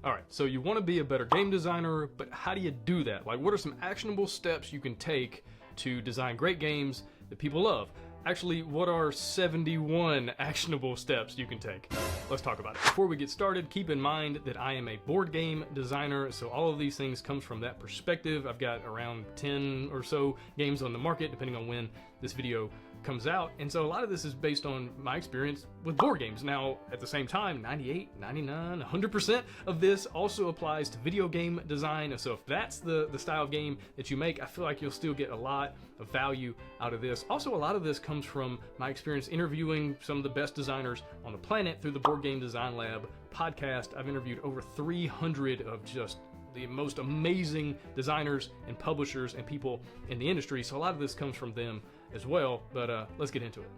All right, so you want to be a better game designer, but how do you do that? Like, what are some actionable steps you can take to design great games that people love? Actually, what are 71 actionable steps you can take? Let's talk about it. Before we get started, keep in mind that I am a board game designer, so all of these things comes from that perspective. I've got around 10 or so games on the market, depending on when this video comes out, and so a lot of this is based on my experience with board games. Now, at the same time, 98, 99, 100% of this also applies to video game design, so if that's the style of game that you make, I feel like you'll still get a lot of value out of this. Also, a lot of this comes from my experience interviewing some of the best designers on the planet through the Board Game Design Lab podcast. I've interviewed over 300 of just the most amazing designers and publishers and people in the industry, so a lot of this comes from them as well, but let's get into it.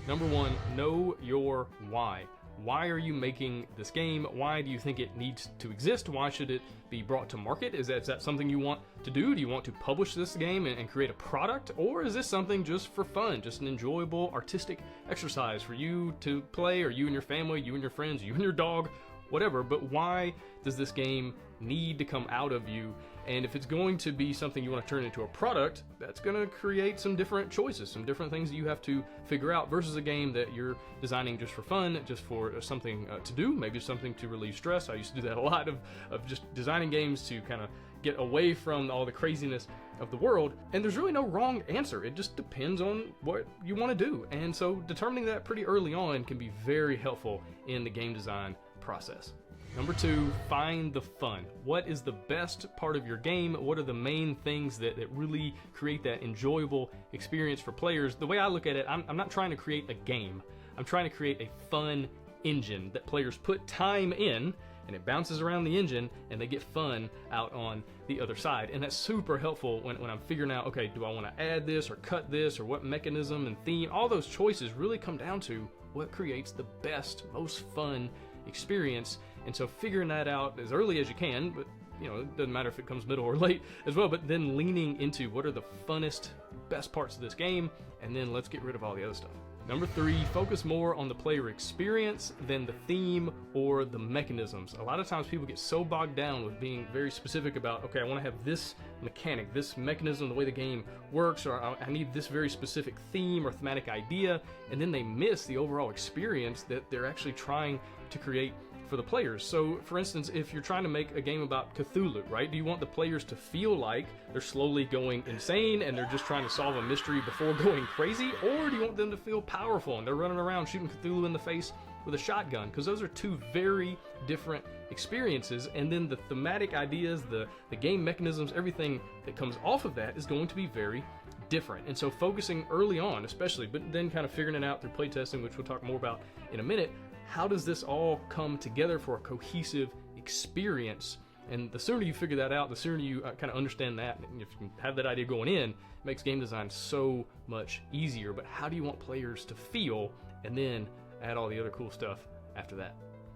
Number one, know your why. Why are you making this game? Why do you think it needs to exist? Why should it be brought to market? Is that something you want to do? Do you want to publish this game and create a product? Or is this something just for fun, just an enjoyable artistic exercise for you to play, or you and your family, you and your friends, you and your dog, whatever? But why does this game need to come out of you? And if it's going to be something you want to turn into a product, that's going to create some different choices, some different things that you have to figure out, versus a game that you're designing just for fun, just for something to do, maybe something to relieve stress. I used to do that a lot of just designing games to kind of get away from all the craziness of the world. And there's really no wrong answer. It just depends on what you want to do. And so determining that pretty early on can be very helpful in the game design process. Number two, find the fun. What is the best part of your game? What are the main things that really create that enjoyable experience for players? The way I look at it, I'm not trying to create a game. I'm trying to create a fun engine that players put time in, and it bounces around the engine, and they get fun out on the other side. And that's super helpful when I'm figuring out, okay, do I want to add this or cut this, or what mechanism and theme? All those choices really come down to what creates the best, most fun experience. And so figuring that out as early as you can, but it doesn't matter if it comes middle or late as well, but then leaning into what are the funnest, best parts of this game, and then let's get rid of all the other stuff. Number three, focus more on the player experience than the theme or the mechanisms. A lot of times people get so bogged down with being very specific about, okay, I want to have this mechanic, this mechanism, the way the game works, or I need this very specific theme or thematic idea, and then they miss the overall experience that they're actually trying to create for the players. So for instance, if you're trying to make a game about Cthulhu, right? Do you want the players to feel like they're slowly going insane and they're just trying to solve a mystery before going crazy? Or do you want them to feel powerful and they're running around shooting Cthulhu in the face with a shotgun? Because those are two very different experiences, and then the thematic ideas, the game mechanisms, everything that comes off of that is going to be very different. And so focusing early on especially, but then kind of figuring it out through playtesting, which we'll talk more about in a minute, how does this all come together for a cohesive experience? And the sooner you figure that out, the sooner you kind of understand that, and if you have that idea going in, it makes game design so much easier. But how do you want players to feel, and then add all the other cool stuff after that?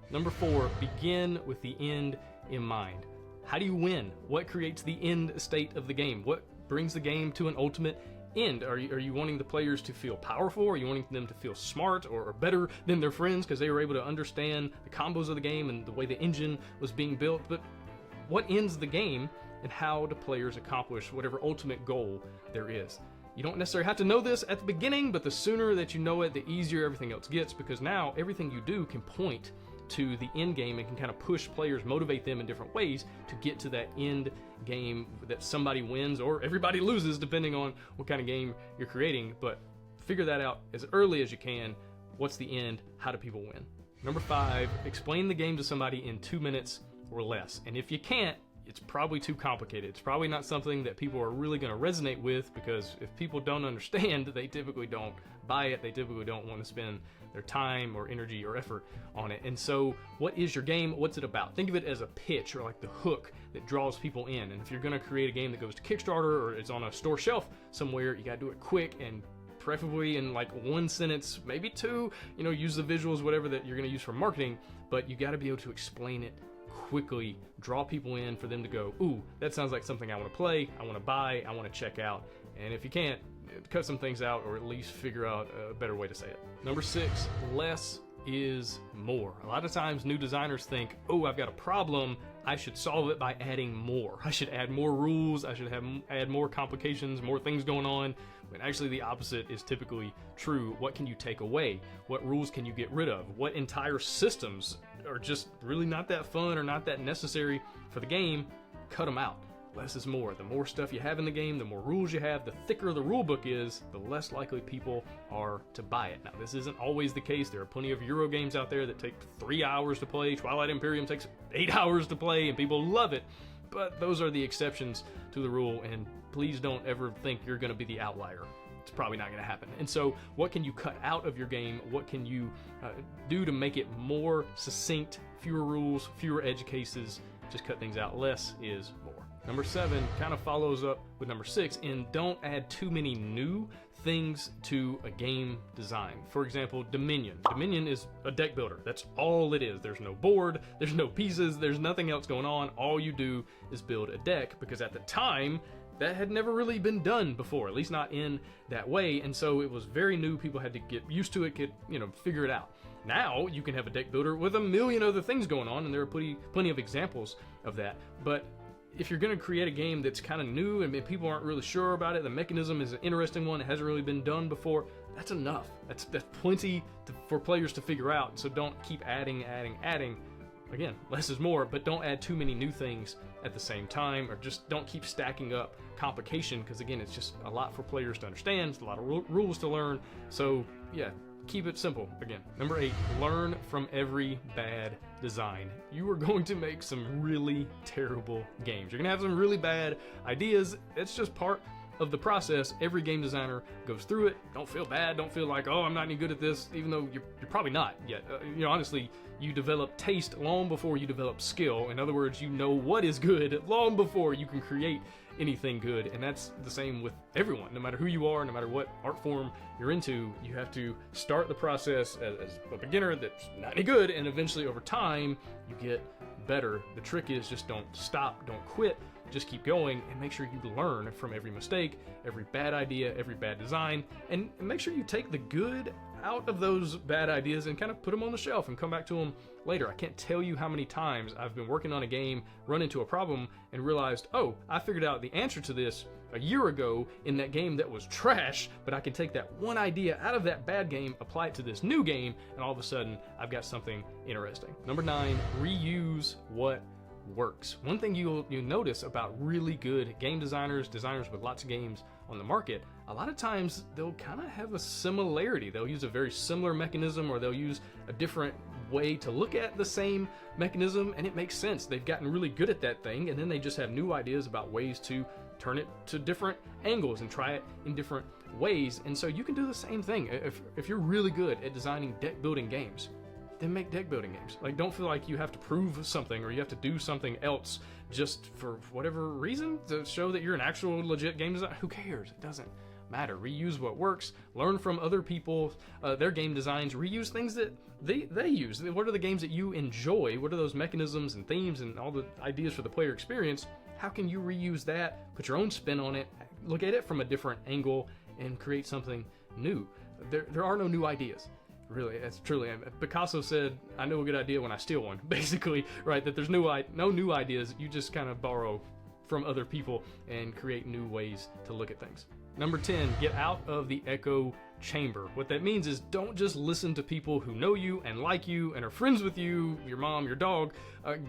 Number four, begin with the end in mind. How do you win? What creates the end state of the game? What brings the game to an ultimate end? Are you wanting the players to feel powerful? Are you wanting them to feel smart or better than their friends because they were able to understand the combos of the game and the way the engine was being built? But what ends the game, and how do players accomplish whatever ultimate goal there is? You don't necessarily have to know this at the beginning, but the sooner that you know it, the easier everything else gets, because now everything you do can point to the end game and can kind of push players, motivate them in different ways to get to that end game that somebody wins or everybody loses, depending on what kind of game you're creating. But figure that out as early as you can. What's the end? How do people win? Number five, explain the game to somebody in 2 minutes or less. And if you can't, it's probably too complicated. It's probably not something that people are really going to resonate with, because if people don't understand, they typically don't buy it. They typically don't want to spend their time or energy or effort on it. And so what is your game? What's it about? Think of it as a pitch, or like the hook that draws people in. And if you're going to create a game that goes to Kickstarter or it's on a store shelf somewhere, you got to do it quick and preferably in like one sentence, maybe two. Use the visuals, whatever that you're going to use for marketing, but you got to be able to explain it quickly, draw people in for them to go, ooh, that sounds like something I want to play, I want to buy, I want to check out. And if you can't, cut some things out, or at least figure out a better way to say it. Number six, less is more. A lot of times new designers think, oh, I've got a problem, I should solve it by adding more. I should add more rules, I should add more complications, more things going on, when actually the opposite is typically true. What can you take away? What rules can you get rid of? What entire systems are just really not that fun or not that necessary for the game? Cut them out. Less is more. The more stuff you have in the game, the more rules you have, the thicker the rule book is, the less likely people are to buy it. Now, this isn't always the case. There are plenty of Euro games out there that take 3 hours to play. Twilight Imperium takes 8 hours to play, and people love it. But those are the exceptions to the rule, and please don't ever think you're going to be the outlier. It's probably not going to happen. And so what can you cut out of your game? What can you do to make it more succinct, fewer rules, fewer edge cases? Just cut things out. Less is more. Number 7 kind of follows up with number 6, and don't add too many new things to a game design. For example, Dominion. Dominion is a deck builder. That's all it is. There's no board, there's no pieces, there's nothing else going on. All you do is build a deck, because at the time, that had never really been done before, at least not in that way, and so it was very new. People had to get used to it, figure it out. Now you can have a deck builder with a million other things going on, and there are plenty of examples of that. But if you're going to create a game that's kind of new and people aren't really sure about it, the mechanism is an interesting one, it hasn't really been done before, that's enough. That's plenty for players to figure out. So don't keep adding. Again, less is more, but don't add too many new things at the same time, or just don't keep stacking up complication, because again, it's just a lot for players to understand. It's a lot of rules to learn. So yeah, keep it simple. Again, number 8, learn from every bad design. You are going to make some really terrible games. You're gonna have some really bad ideas. It's just part of the process. Every game designer goes through it. Don't feel bad. Don't feel like, oh, I'm not any good at this, even though you're probably not yet. Honestly, you develop taste long before you develop skill. In other words, you know what is good long before you can create anything good, and that's the same with everyone. No matter who you are, no matter what art form you're into, you have to start the process as a beginner that's not any good, and eventually over time you get better. The trick is just don't stop, don't quit, just keep going, and make sure you learn from every mistake, every bad idea, every bad design, and make sure you take the good out of those bad ideas and kind of put them on the shelf and come back to them later. I can't tell you how many times I've been working on a game, run into a problem, and realized, oh, I figured out the answer to this a year ago in that game that was trash, but I can take that one idea out of that bad game, apply it to this new game, and all of a sudden I've got something interesting. Number 9, reuse what works. One thing you'll notice about really good game designers with lots of games on the market, a lot of times they'll kind of have a similarity. They'll use a very similar mechanism, or they'll use a different way to look at the same mechanism, and it makes sense. They've gotten really good at that thing, and then they just have new ideas about ways to turn it to different angles and try it in different ways. And so you can do the same thing. If you're really good at designing deck building games, then make deck building games. Like, don't feel like you have to prove something or you have to do something else just for whatever reason to show that you're an actual legit game designer. Who cares? It doesn't matter. Reuse what works. Learn from other people, their game designs. Reuse things that they use. What are the games that you enjoy? What are those mechanisms and themes and all the ideas for the player experience? How can you reuse that, put your own spin on it, look at it from a different angle, and create something new? There are no new ideas. Really, that's truly. Picasso said, "I know a good idea when I steal one." Basically, right? That there's no new ideas. You just kind of borrow from other people and create new ways to look at things. Number 10, get out of the echo chamber. What that means is don't just listen to people who know you and like you and are friends with you, your mom, your dog.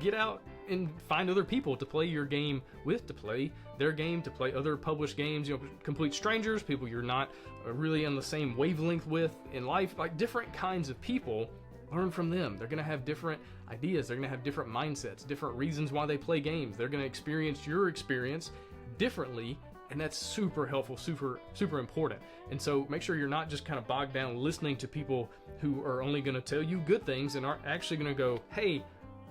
Get out and find other people to play your game with, to play their game, to play other published games, complete strangers, people you're not really on the same wavelength with in life, like different kinds of people. Learn from them. They're going to have different ideas. They're going to have different mindsets, different reasons why they play games. They're going to experience your experience differently, and that's super helpful, super important. And so make sure you're not just kind of bogged down listening to people who are only going to tell you good things and aren't actually going to go, hey,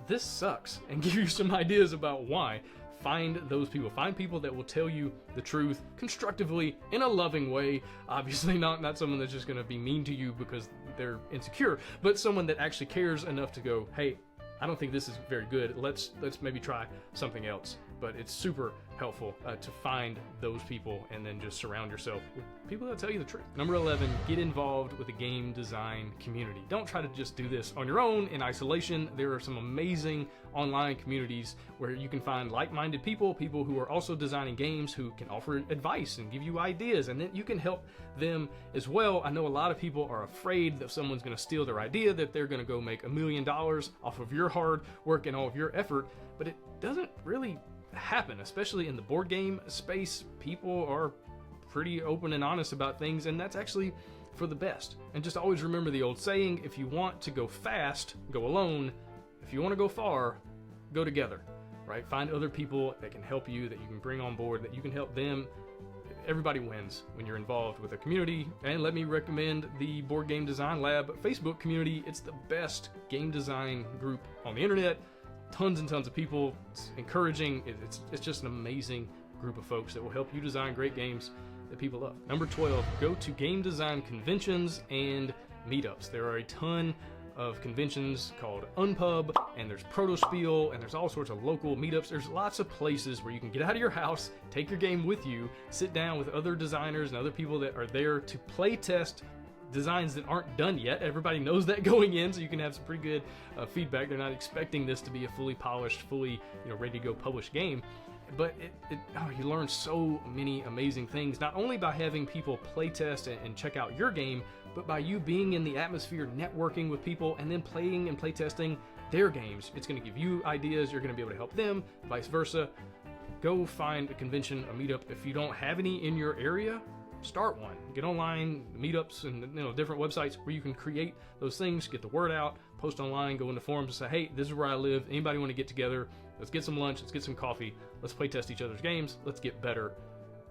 this sucks, and give you some ideas about why. Find those people. Find people that will tell you the truth constructively in a loving way. Obviously not someone that's just going to be mean to you because they're insecure, but someone that actually cares enough to go, hey, I don't think this is very good. Let's maybe try something else. But it's super helpful to find those people and then just surround yourself with people that tell you the truth. Number 11, get involved with the game design community. Don't try to just do this on your own in isolation. There are some amazing online communities where you can find like-minded people who are also designing games, who can offer advice and give you ideas, and then you can help them as well. I know a lot of people are afraid that someone's going to steal their idea, that they're going to go make $1 million off of your hard work and all of your effort, but it doesn't really happen, especially in the board game space. People are pretty open and honest about things, and that's actually for the best. And just always remember the old saying, if you want to go fast, go alone. If you want to go far, go together, right? Find other people that can help you, that you can bring on board, that you can help them. Everybody wins when you're involved with a community. And let me recommend the Board Game Design Lab Facebook community. It's the best game design group on the internet. Tons and tons of people. It's encouraging. It's just an amazing group of folks that will help you design great games that people love. Number 12, go to game design conventions and meetups. There are a ton of conventions called Unpub, and there's Protospiel, and there's all sorts of local meetups. There's lots of places where you can get out of your house, take your game with you, sit down with other designers and other people that are there to play test designs that aren't done yet. Everybody knows that going in, so you can have some pretty good feedback. They're not expecting this to be a fully polished, fully ready to go published game. But you learn so many amazing things, not only by having people play test and check out your game, but by you being in the atmosphere, networking with people, and then playing and play testing their games. It's going to give you ideas. You're going to be able to help them, vice versa. Go find a convention, a meetup. If you don't have any in your area, start one. Get online, meetups, and different websites where you can create those things, get the word out, post online, go into forums and say, hey, this is where I live. Anybody want to get together? Let's get some lunch, let's get some coffee, let's play test each other's games, let's get better.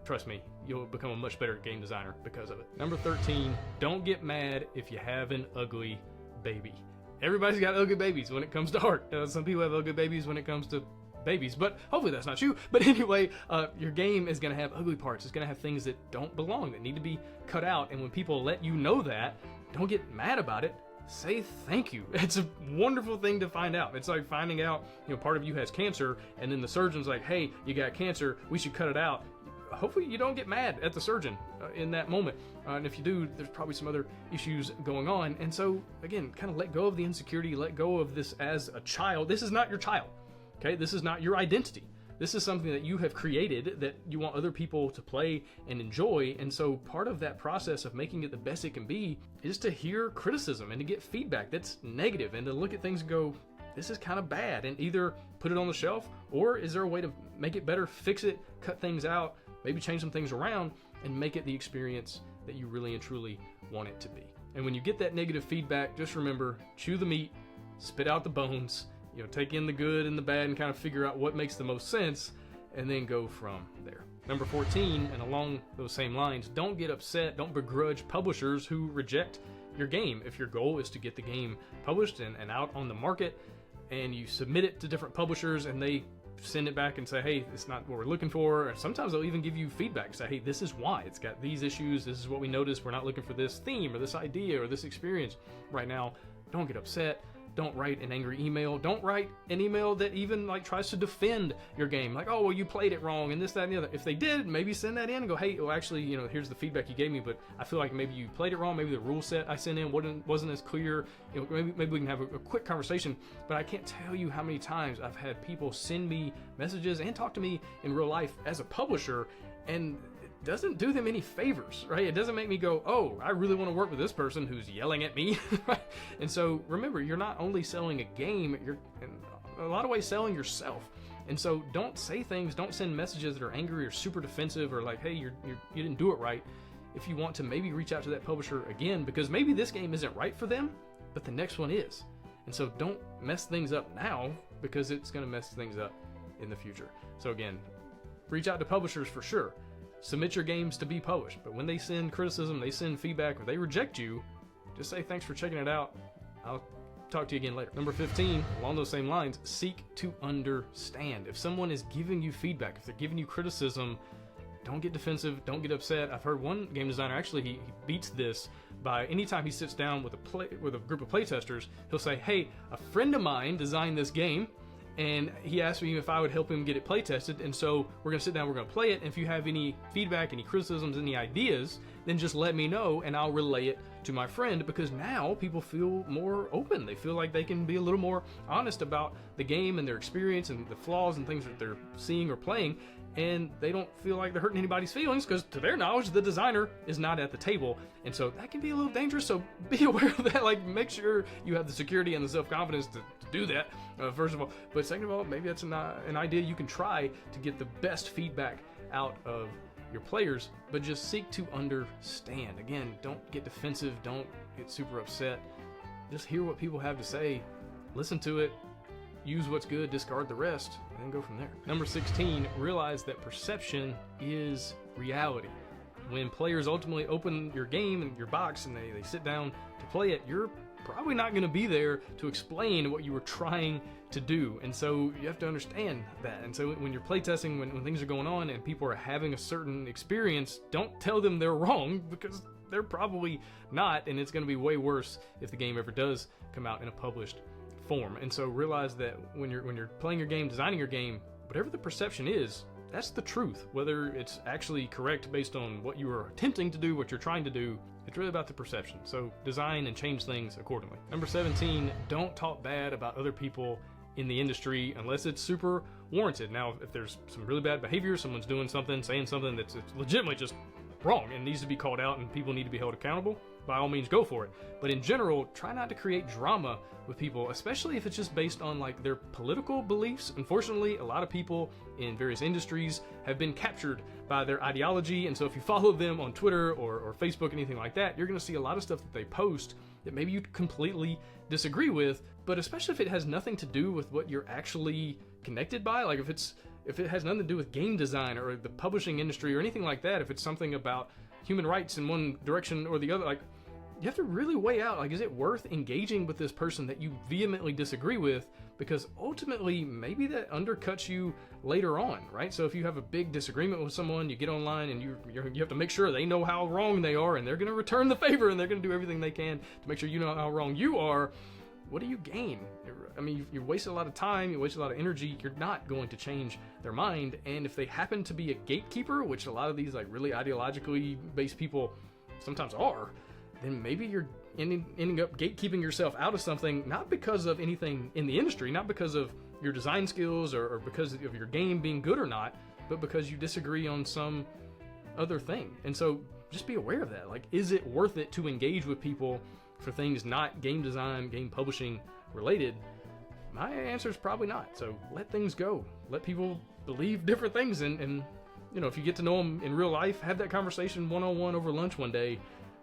Trust me, you'll become a much better game designer because of it. Number 13, don't get mad if you have an ugly baby. Everybody's got ugly babies when it comes to art. Some people have ugly babies when it comes to babies, but hopefully that's not you. But anyway, your game is going to have ugly parts. It's going to have things that don't belong, that need to be cut out. And when people let you know that, don't get mad about it. Say thank you. It's a wonderful thing to find out. It's like finding out, part of you has cancer, and then the surgeon's like, hey, you got cancer, we should cut it out. Hopefully you don't get mad at the surgeon in that moment. And if you do, there's probably some other issues going on. And so, again, kind of let go of the insecurity, let go of this as a child. This is not your child, okay? This is not your identity. This is something that you have created that you want other people to play and enjoy. And so part of that process of making it the best it can be is to hear criticism and to get feedback that's negative and to look at things and go, this is kind of bad, and either put it on the shelf, or is there a way to make it better, fix it, cut things out, maybe change some things around and make it the experience that you really and truly want it to be. And when you get that negative feedback, just remember, chew the meat, spit out the bones, take in the good and the bad and kind of figure out what makes the most sense, and then go from there. Number 14, and along those same lines, don't get upset, don't begrudge publishers who reject your game. If your goal is to get the game published and out on the market, and you submit it to different publishers and they send it back and say, hey, it's not what we're looking for, or sometimes they'll even give you feedback, say, hey, this is why, it's got these issues, this is what we noticed, we're not looking for this theme or this idea or this experience right now. Don't get upset. Don't write an angry email. Don't write an email that even tries to defend your game. Like, oh, well, you played it wrong and this, that, and the other. If they did, maybe send that in and go, hey, well, actually, here's the feedback you gave me, but I feel like maybe you played it wrong. Maybe the rule set I sent in wasn't as clear. Maybe we can have a quick conversation. But I can't tell you how many times I've had people send me messages and talk to me in real life as a publisher, and doesn't do them any favors, right? It doesn't make me go, oh, I really want to work with this person who's yelling at me, right? And so remember, you're not only selling a game, you're in a lot of ways selling yourself. And so don't say things, don't send messages that are angry or super defensive or like, hey, you didn't do it right. If you want to maybe reach out to that publisher again, because maybe this game isn't right for them, but the next one is. And so don't mess things up now, because it's going to mess things up in the future. So again, reach out to publishers for sure. Submit your games to be published, but when they send criticism, they send feedback, or they reject you, just say thanks for checking it out. I'll talk to you again later. Number 15, along those same lines, seek to understand. If someone is giving you feedback, if they're giving you criticism, don't get defensive, don't get upset. I've heard one game designer, actually, he beats this by anytime he sits down with a group of playtesters, he'll say, hey, a friend of mine designed this game, and he asked me if I would help him get it play tested. And so we're gonna sit down, we're gonna play it, and if you have any feedback, any criticisms, any ideas, then just let me know and I'll relay it to my friend, because now people feel more open. They feel like they can be a little more honest about the game and their experience and the flaws and things that they're seeing or playing, and they don't feel like they're hurting anybody's feelings, because to their knowledge the designer is not at the table. And so that can be a little dangerous, so be aware of that. Like, make sure you have the security and the self-confidence to do that, first of all. But second of all, maybe that's an idea you can try to get the best feedback out of your players, but just seek to understand. Again, don't get defensive, don't get super upset. Just hear what people have to say, listen to it, use what's good, discard the rest, and then go from there. Number 16, realize that perception is reality. When players ultimately open your game and your box and they sit down to play it, you're probably not going to be there to explain what you were trying to do. And so you have to understand that. And so when you're playtesting, when things are going on and people are having a certain experience, don't tell them they're wrong, because they're probably not, and it's going to be way worse if the game ever does come out in a published form. And so realize that when you're playing your game, designing your game, whatever the perception is, that's the truth. Whether it's actually correct based on what you are attempting to do, what you're trying to do, it's really about the perception. So design and change things accordingly. Number 17, don't talk bad about other people in the industry unless it's super warranted. Now, if there's some really bad behavior, someone's doing something, saying something that's legitimately just wrong and needs to be called out and people need to be held accountable, by all means go for it. But in general, try not to create drama with people, especially if it's just based on like their political beliefs. Unfortunately, a lot of people in various industries have been captured by their ideology, and so if you follow them on Twitter or Facebook, anything like that, you're going to see a lot of stuff that they post that maybe you completely disagree with, but especially if it has nothing to do with what you're actually connected by. Like if it has nothing to do with game design or the publishing industry or anything like that, if it's something about human rights in one direction or the other, like, you have to really weigh out, like, is it worth engaging with this person that you vehemently disagree with? Because ultimately, maybe that undercuts you later on, right? So if you have a big disagreement with someone, you get online and you have to make sure they know how wrong they are, and they're going to return the favor, and they're going to do everything they can to make sure you know how wrong you are. What do you gain? I mean, you wasted a lot of time, you wasted a lot of energy. You're not going to change their mind. And if they happen to be a gatekeeper, which a lot of these like really ideologically based people sometimes are, then maybe you're ending up gatekeeping yourself out of something, not because of anything in the industry, not because of your design skills or because of your game being good or not, but because you disagree on some other thing. And so just be aware of that. Like, is it worth it to engage with people for things not game design, game publishing related? My answer is probably not. So let things go. Let people believe different things, and you know, if you get to know them in real life, have that conversation one-on-one over lunch one day.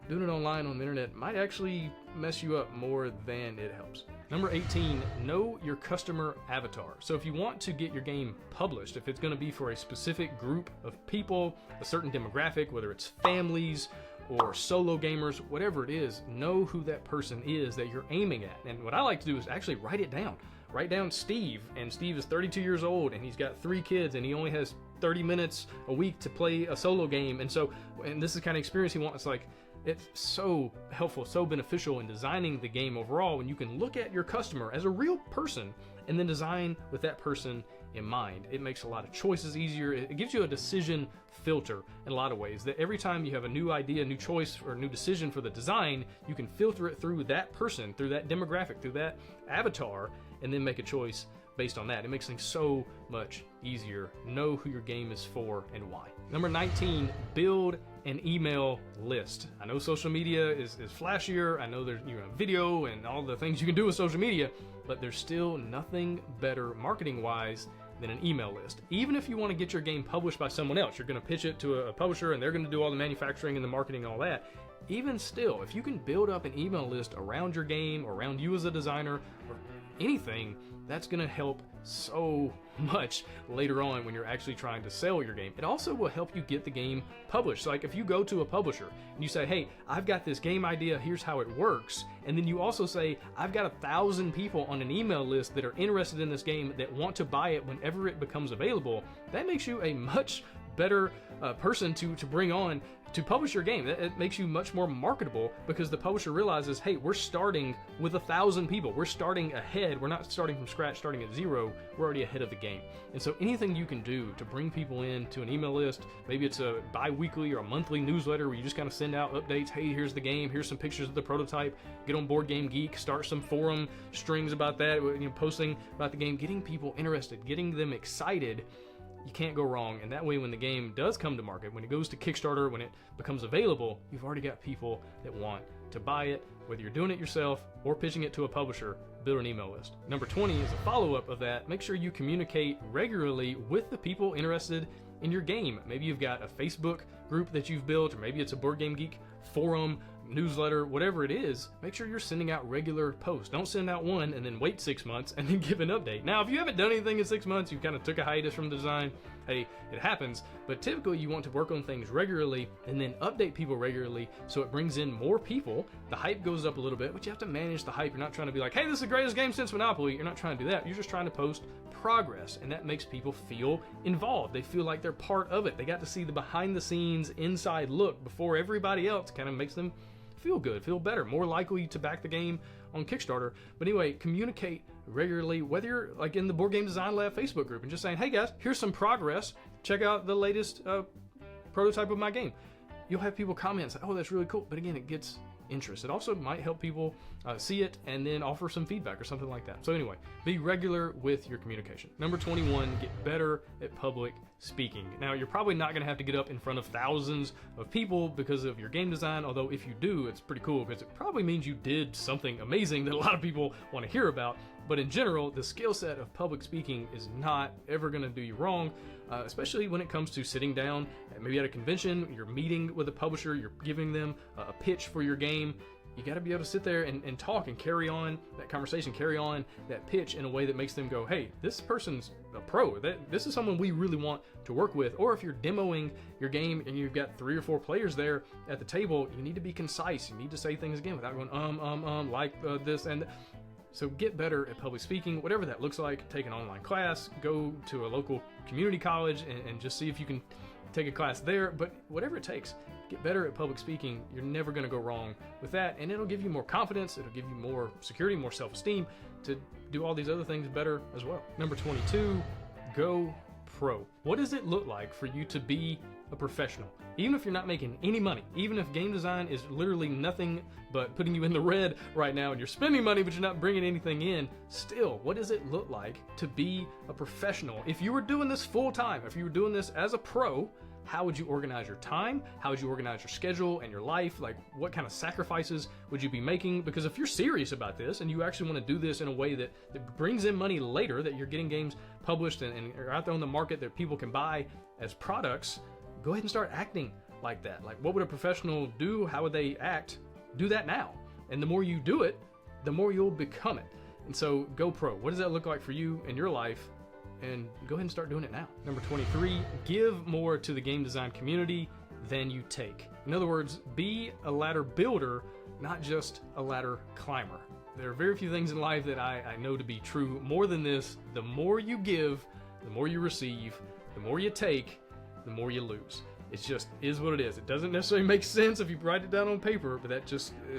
Doing it online on the internet might actually mess you up more than it helps. Number 18, know your customer avatar. So if you want to get your game published, if it's going to be for a specific group of people, a certain demographic, whether it's families or solo gamers, whatever it is, know who that person is that you're aiming at. And what I like to do is actually write it down. Write down Steve, and Steve is 32 years old and he's got 3 kids and he only has 30 minutes a week to play a solo game. And so, and this is the kind of experience he wants. Like, it's so helpful, so beneficial in designing the game overall when you can look at your customer as a real person and then design with that person in mind. It makes a lot of choices easier. It gives you a decision filter in a lot of ways, that every time you have a new idea, new choice, or a new decision for the design, you can filter it through that person, through that demographic, through that avatar, and then make a choice based on that. It makes things so much easier. Know who your game is for and why. Number 19, build an email list. I know social media is flashier. I know there's video and all the things you can do with social media, but there's still nothing better marketing wise than an email list. Even if you want to get your game published by someone else, you're going to pitch it to a publisher and they're going to do all the manufacturing and the marketing and all that. Even still, if you can build up an email list around your game or around you as a designer or anything, that's going to help so much later on when you're actually trying to sell your game. It also will help you get the game published. So like if you go to a publisher and you say, hey, I've got this game idea, here's how it works, and then you also say, I've got 1,000 people on an email list that are interested in this game that want to buy it whenever it becomes available, that makes you a much better person to bring on to publish your game. It makes you much more marketable because the publisher realizes, hey, we're starting with 1,000 people. We're starting ahead. We're not starting from scratch, starting at zero. We're already ahead of the game. And so anything you can do to bring people in to an email list, maybe it's a bi-weekly or a monthly newsletter where you just kind of send out updates. Hey, here's the game. Here's some pictures of the prototype. Get on Board Game Geek. Start some forum strings about that. Posting about the game. Getting people interested. Getting them excited. You can't go wrong, and that way when the game does come to market, when it goes to Kickstarter, when it becomes available, you've already got people that want to buy it. Whether you're doing it yourself or pitching it to a publisher, build an email list. Number 20 is a follow-up of that. Make sure you communicate regularly with the people interested in your game. Maybe you've got a Facebook group that you've built, or maybe it's a Board Game Geek forum, newsletter, whatever it is. Make sure you're sending out regular posts. Don't send out one and then wait 6 months and then give an update. Now, if you haven't done anything in 6 months, you kind of took a hiatus from the design, hey, it happens. But typically you want to work on things regularly and then update people regularly so it brings in more people. The hype goes up a little bit, but you have to manage the hype. You're not trying to be like, hey, this is the greatest game since Monopoly. You're not trying to do that. You're just trying to post progress, and that makes people feel involved. They feel like they're part of it. They got to see the behind the scenes inside look before everybody else. Kind of makes them feel good, feel better, more likely to back the game on Kickstarter. But anyway, communicate regularly, whether you're like in the Board Game Design Lab Facebook group and just saying, hey guys, here's some progress. Check out the latest prototype of my game. You'll have people comment and say, oh, that's really cool. But again, it gets interest. It also might help people see it and then offer some feedback or something like that. So anyway, be regular with your communication. Number 21, get better at public speaking. Now, you're probably not going to have to get up in front of thousands of people because of your game design, although if you do, it's pretty cool because it probably means you did something amazing that a lot of people want to hear about. But in general, the skill set of public speaking is not ever going to do you wrong, especially when it comes to sitting down, maybe at a convention, you're meeting with a publisher, you're giving them a pitch for your game. You got to be able to sit there and talk and carry on that conversation, carry on that pitch in a way that makes them go, hey, this person's a pro. This is someone we really want to work with. Or if you're demoing your game and you've got 3 or 4 players there at the table, you need to be concise. You need to say things again without going, like this and so get better at public speaking, whatever that looks like. Take an online class, go to a local community college and just see if you can take a class there. But whatever it takes, get better at public speaking. You're never going to go wrong with that. And it'll give you more confidence. It'll give you more security, more self-esteem to do all these other things better as well. Number 22, go pro. What does it look like for you to be a professional? Even if you're not making any money, even if game design is literally nothing but putting you in the red right now and you're spending money but you're not bringing anything in, still, what does it look like to be a professional? If you were doing this full time, if you were doing this as a pro, how would you organize your time? How would you organize your schedule and your life? Like, what kind of sacrifices would you be making? Because if you're serious about this and you actually want to do this in a way that brings in money later, that you're getting games published and are out there on the market that people can buy as products, go ahead and start acting like that. Like, what would a professional do? How would they act? Do that now. And the more you do it, the more you'll become it. And so go pro. What does that look like for you in your life? And go ahead and start doing it now. Number 23, give more to the game design community than you take. In other words, be a ladder builder, not just a ladder climber. There are very few things in life that I know to be true more than this. The more you give, the more you receive, the more you take, the more you lose. It just is what it is. It doesn't necessarily make sense if you write it down on paper, but it's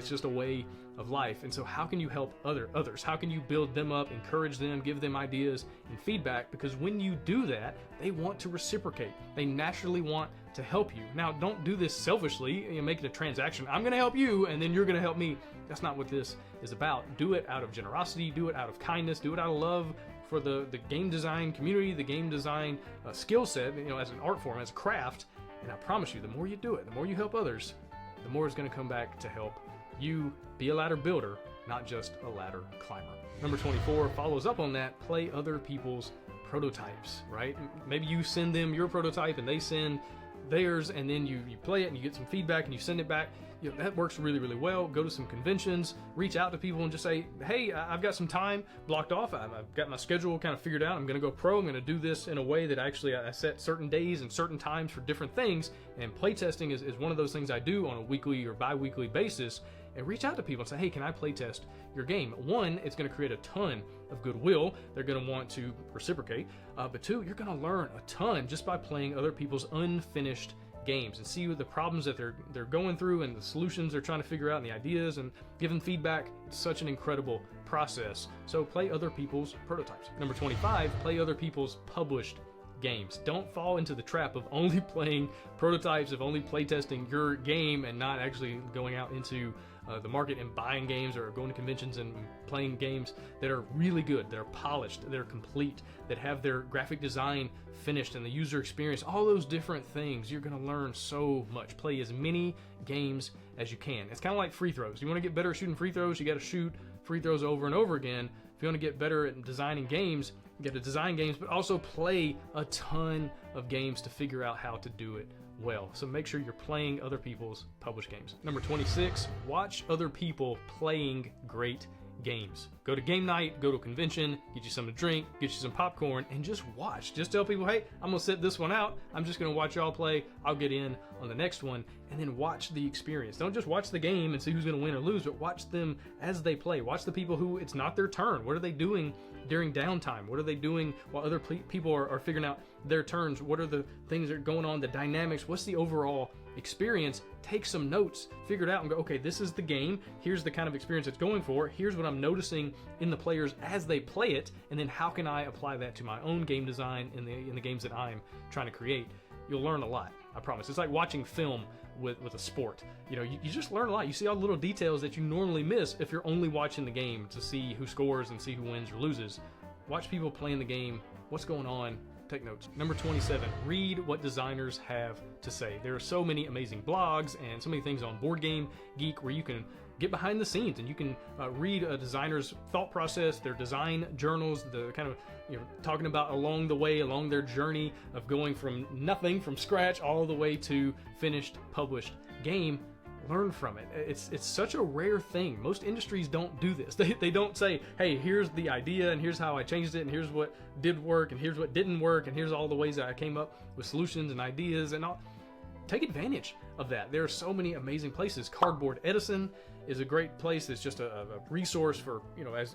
just a way of life. And so how can you help others? How can you build them up, encourage them, give them ideas and feedback? Because when you do that, they want to reciprocate. They naturally want to help you. Now, don't do this selfishly, make it a transaction. I'm going to help you and then you're going to help me. That's not what this is about. Do it out of generosity, do it out of kindness, do it out of love for the game design community, the game design skill set, as an art form, as a craft. And I promise you, the more you do it, the more you help others, the more it's going to come back to help you be a ladder builder, not just a ladder climber. Number 24 follows up on that. Play other people's prototypes, right? Maybe you send them your prototype and they send theirs, and then you play it and you get some feedback and you send it back. That works really, really well. Go to some conventions, reach out to people and just say, hey, I've got some time blocked off. I've got my schedule kind of figured out. I'm going to go pro. I'm going to do this in a way that actually I set certain days and certain times for different things. And playtesting is one of those things I do on a weekly or bi-weekly basis. and reach out to people and say, hey, can I play test your game? One, it's going to create a ton of goodwill. They're going to want to reciprocate. But two, you're going to learn a ton just by playing other people's unfinished games and see what the problems that they're going through and the solutions they're trying to figure out and the ideas and give them feedback. It's such an incredible process. So play other people's prototypes. Number 25, play other people's published games. Don't fall into the trap of only playing prototypes, of only playtesting your game and not actually going out into the market and buying games or going to conventions and playing games that are really good, that are polished, that are complete, that have their graphic design finished and the user experience, all those different things. You're going to learn so much. Play as many games as you can. It's kind of like free throws. You want to get better at shooting free throws, you got to shoot free throws over and over again. If you want to get better at designing games, you got to design games, but also play a ton of games to figure out how to do it well. So make sure you're playing other people's published games. Number 26, watch other people playing great games. Go to game night, go to a convention, get you something to drink, get you some popcorn, and just watch. Just tell people, hey, I'm gonna sit this one out. I'm just gonna watch y'all play. I'll get in on the next one, and then watch the experience. Don't just watch the game and see who's gonna win or lose, but watch them as they play. Watch the people who it's not their turn. What are they doing during downtime? What are they doing while other people are figuring out their turns? What are the things that are going on, the dynamics? What's the overall experience? Take some notes, figure it out, and go, okay, this is the game. Here's the kind of experience it's going for. Here's what I'm noticing in the players as they play it, and then how can I apply that to my own game design in the games that I'm trying to create. You'll learn a lot, I promise. It's like watching film with a sport. You know, you just learn a lot. You see all the little details that you normally miss if you're only watching the game to see who scores and see who wins or loses. Watch people playing the game, what's going on, take notes. Number 27, read what designers have to say. There are so many amazing blogs and so many things on Board Game Geek where you can get behind the scenes and you can read a designer's thought process, their design journals, the kind of, you know, talking about along the way, along their journey of going from nothing, from scratch, all the way to finished, published game. Learn from it. It's such a rare thing. Most industries don't do this. They don't say, hey, here's the idea and here's how I changed it and here's what did work and here's what didn't work and here's all the ways that I came up with solutions and ideas and all. Take advantage of that. There are so many amazing places. Cardboard Edison is a great place. It's just a resource for, you know, as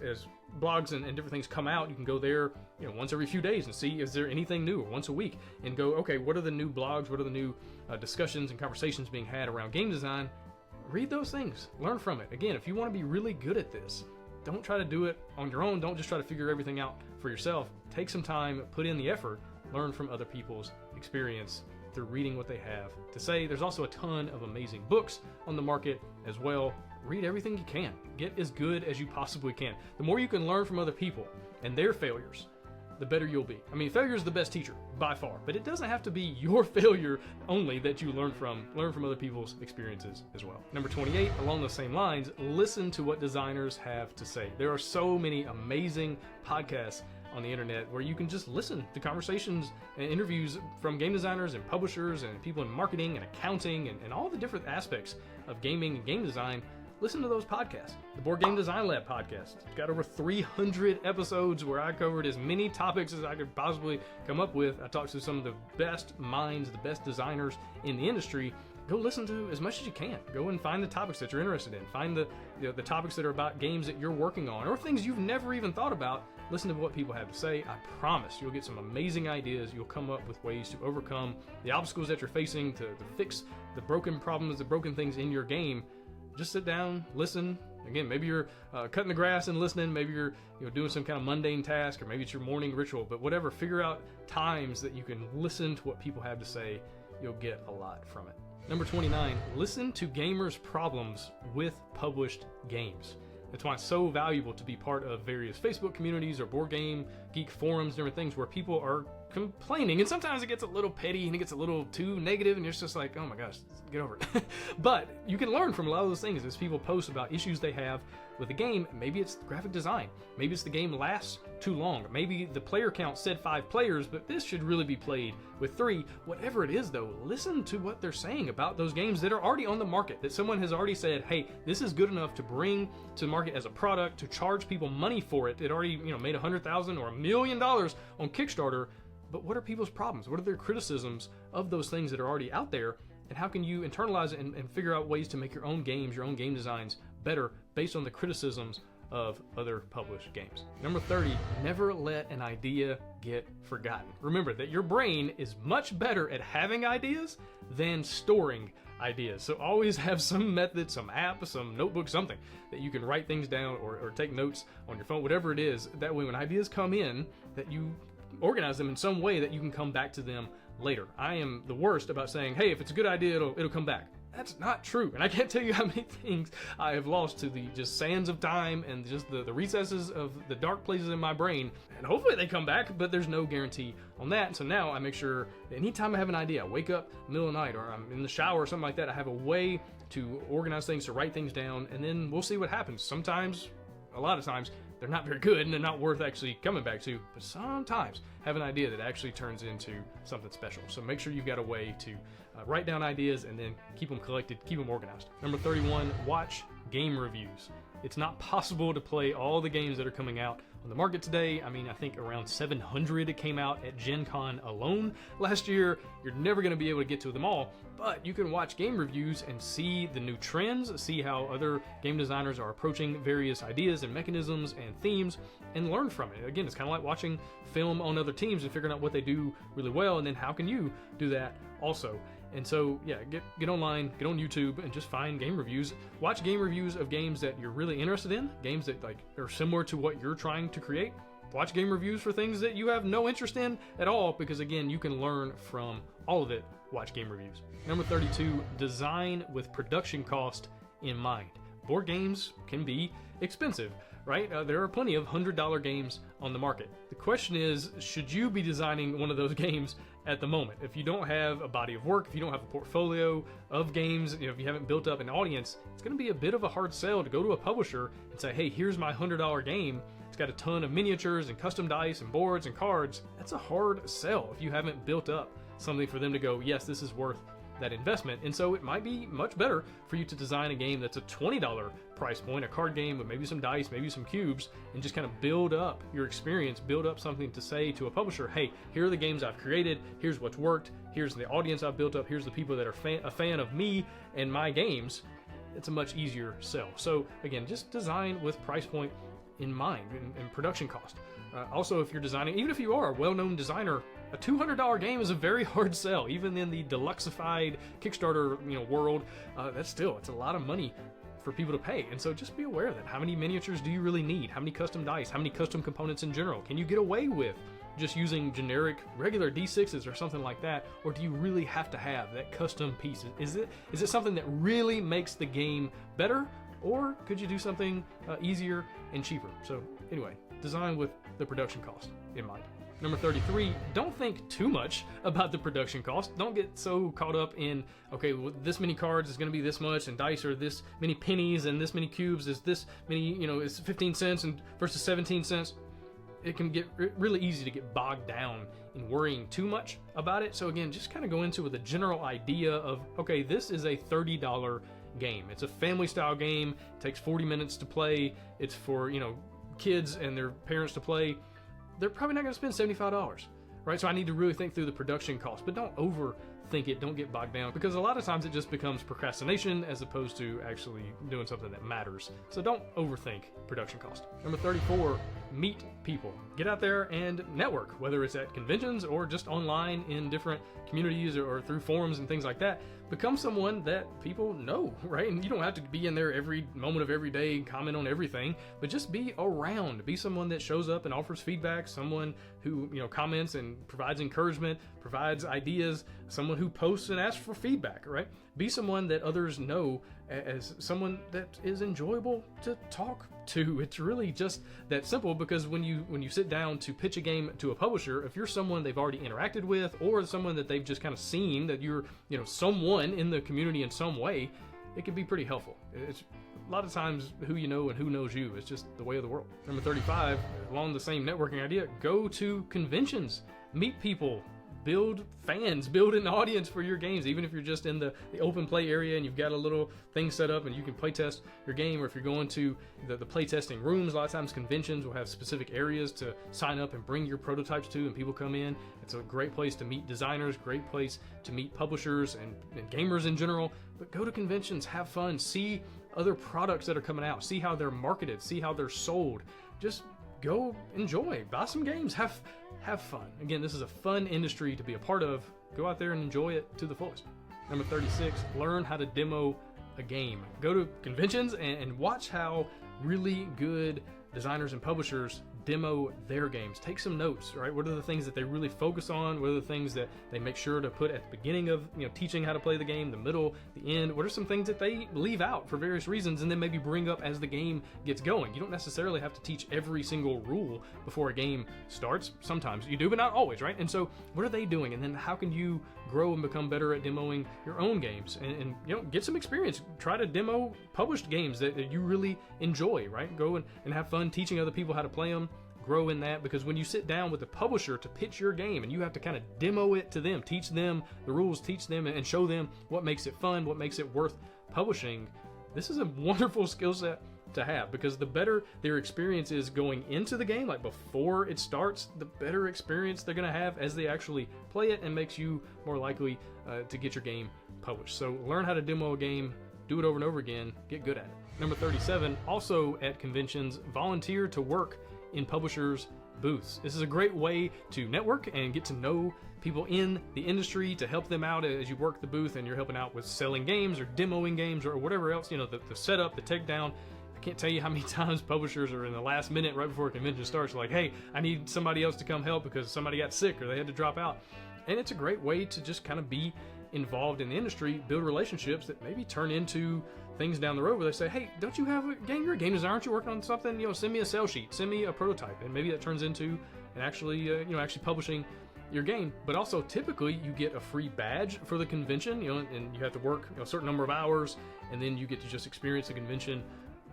blogs and different things come out, you can go there, you know, once every few days and see is there anything new, or once a week, and go, okay, what are the new blogs, what are the new discussions and conversations being had around game design? Read those things, learn from it. Again, if you want to be really good at this, don't try to do it on your own. Don't just try to figure everything out for yourself. Take some time, put in the effort, learn from other people's experience through reading what they have to say. There's also a ton of amazing books on the market as well. Read everything you can. Get as good as you possibly can. The more you can learn from other people and their failures, the better you'll be. I mean, failure is the best teacher by far, but it doesn't have to be your failure only that you learn from other people's experiences as well. Number 28, along the same lines, listen to what designers have to say. There are so many amazing podcasts on the internet where you can just listen to conversations and interviews from game designers and publishers and people in marketing and accounting and all the different aspects of gaming and game design. Listen to those podcasts. The Board Game Design Lab podcast. It's got over 300 episodes where I covered as many topics as I could possibly come up with. I talked to some of the best minds, the best designers in the industry. Go listen to as much as you can. Go and find the topics that you're interested in. Find the topics that are about games that you're working on or things you've never even thought about. Listen to what people have to say. I promise you'll get some amazing ideas. You'll come up with ways to overcome the obstacles that you're facing, to fix the broken problems, the broken things in your game. Just sit down, listen. Again, maybe you're cutting the grass and listening. Maybe you're doing some kind of mundane task, or maybe it's your morning ritual. But whatever, figure out times that you can listen to what people have to say. You'll get a lot from it. Number 29, listen to gamers' problems with published games. That's why it's so valuable to be part of various Facebook communities or Board Game Geek forums, different things where people are complaining. And sometimes it gets a little petty and it gets a little too negative and you're just like, oh my gosh, get over it. But you can learn from a lot of those things as people post about issues they have with the game. Maybe it's graphic design. Maybe it's the game lasts too long. Maybe the player count said 5 players, but this should really be played with 3. Whatever it is though, listen to what they're saying about those games that are already on the market, that someone has already said, hey, this is good enough to bring to the market as a product, to charge people money for it. It already made $100,000 or $1 million on Kickstarter. But what are people's problems? What are their criticisms of those things that are already out there? And how can you internalize it and figure out ways to make your own games, your own game designs better based on the criticisms of other published games. Number 30, never let an idea get forgotten. Remember that your brain is much better at having ideas than storing ideas. So always have some method, some app, some notebook, something that you can write things down or take notes on your phone, whatever it is. That way when ideas come in, that you organize them in some way that you can come back to them later. I am the worst about saying, hey, if it's a good idea, it'll come back. That's not true. And I can't tell you how many things I have lost to the just sands of time and just the recesses of the dark places in my brain. And hopefully they come back, but there's no guarantee on that. So now I make sure that anytime I have an idea, I wake up in the middle of the night or I'm in the shower or something like that, I have a way to organize things, to write things down, and then we'll see what happens. Sometimes, a lot of times, they're not very good and they're not worth actually coming back to, but sometimes have an idea that actually turns into something special. So make sure you've got a way to write down ideas and then keep them collected, keep them organized. Number 31, watch game reviews. It's not possible to play all the games that are coming out on the market today. I mean, I think around 700 came out at Gen Con alone last year. You're never going to be able to get to them all, but you can watch game reviews and see the new trends, see how other game designers are approaching various ideas and mechanisms and themes, and learn from it. Again, it's kind of like watching film on other teams and figuring out what they do really well, and then how can you do that also. And so, yeah, get online, get on YouTube, and just find game reviews. Watch game reviews of games that you're really interested in, games that like are similar to what you're trying to create. Watch game reviews for things that you have no interest in at all, because again, you can learn from all of it. Watch game reviews. Number 32, design with production cost in mind. Board games can be expensive, right? There are plenty of $100 games on the market. The question is, should you be designing one of those games at the moment? If you don't have a body of work, if you don't have a portfolio of games, if you haven't built up an audience, it's going to be a bit of a hard sell to go to a publisher and say, hey, here's my $100 game. It's got a ton of miniatures and custom dice and boards and cards. That's a hard sell if you haven't built up something for them to go, yes, this is worth that investment. And so it might be much better for you to design a game that's a $20 price point, a card game with maybe some dice, maybe some cubes, and just kind of build up your experience, build up something to say to a publisher, hey, here are the games I've created, here's what's worked, here's the audience I've built up, here's the people that are a fan of me and my games. It's a much easier sell. So again, just design with price point in mind and production cost. Also, if you're designing, even if you are a well-known designer, a $200 game is a very hard sell. Even in the deluxeified Kickstarter world, it's a lot of money for people to pay. And so just be aware of that. How many miniatures do you really need? How many custom dice? How many custom components in general? Can you get away with just using generic regular D6s or something like that? Or do you really have to have that custom piece? Is it something that really makes the game better? Or could you do something easier and cheaper? So anyway, design with the production cost in mind. Number 33, don't think too much about the production cost. Don't get so caught up in, okay, well, this many cards is going to be this much, and dice are this many pennies, and this many cubes is this many, it's 15 cents and versus 17 cents. It can get really easy to get bogged down in worrying too much about it. So again, just kind of go into with a general idea of, okay, this is a $30 game. It's a family style game. It takes 40 minutes to play. It's for, kids and their parents to play. They're probably not going to spend $75, right? So I need to really think through the production cost, but don't overthink it. Don't get bogged down, because a lot of times it just becomes procrastination as opposed to actually doing something that matters. So don't overthink production cost. Number 34, meet people. Get out there and network, whether it's at conventions or just online in different communities or through forums and things like that. Become someone that people know, right? And you don't have to be in there every moment of every day, comment on everything, but just be around. Be someone that shows up and offers feedback, someone who, comments and provides encouragement, provides ideas, someone who posts and asks for feedback, right? Be someone that others know as someone that is enjoyable to talk to. It's really just that simple, because when you sit down to pitch a game to a publisher, if you're someone they've already interacted with or someone that they've just kind of seen that you're, someone in the community in some way, it can be pretty helpful. It's a lot of times who you know and who knows you. It's just the way of the world. Number 35, along the same networking idea, go to conventions, meet people, build fans, build an audience for your games. Even if you're just in the open play area and you've got a little thing set up and you can play test your game, or if you're going to the play testing rooms, a lot of times conventions will have specific areas to sign up and bring your prototypes to, and people come in. It's a great place to meet designers, great place to meet publishers and gamers in general. But go to conventions, have fun, see other products that are coming out, see how they're marketed, see how they're sold. Just go enjoy, buy some games, have fun. Again, this is a fun industry to be a part of. Go out there and enjoy it to the fullest. Number 36, learn how to demo a game. Go to conventions and watch how really good designers and publishers demo their games. Take some notes, right? What are the things that they really focus on? What are the things that they make sure to put at the beginning of, teaching how to play the game, the middle, the end? What are some things that they leave out for various reasons and then maybe bring up as the game gets going? You don't necessarily have to teach every single rule before a game starts. Sometimes you do, but not always, right? And so what are they doing? And then how can you grow and become better at demoing your own games and get some experience? Try to demo published games that you really enjoy, right? Go and have fun teaching other people how to play them. Grow in that, because when you sit down with the publisher to pitch your game and you have to kind of demo it to them, teach them the rules, teach them and show them what makes it fun, what makes it worth publishing, this is a wonderful skill set to have, because the better their experience is going into the game, like before it starts, the better experience they're going to have as they actually play it, and makes you more likely to get your game published. So learn how to demo a game, do it over and over again, get good at it. Number 37, also at conventions, volunteer to work in publishers' booths. This is a great way to network and get to know people in the industry, to help them out as you work the booth and you're helping out with selling games or demoing games or whatever else, the setup, the takedown. I can't tell you how many times publishers are in the last minute right before a convention starts like, hey, I need somebody else to come help because somebody got sick or they had to drop out. And it's a great way to just kind of be involved in the industry, build relationships that maybe turn into things down the road where they say, hey, don't you have a game? You're a game designer, aren't you working on something? Send me a sell sheet, send me a prototype, and maybe that turns into actually publishing your game. But also typically you get a free badge for the convention, and you have to work a certain number of hours, and then you get to just experience the convention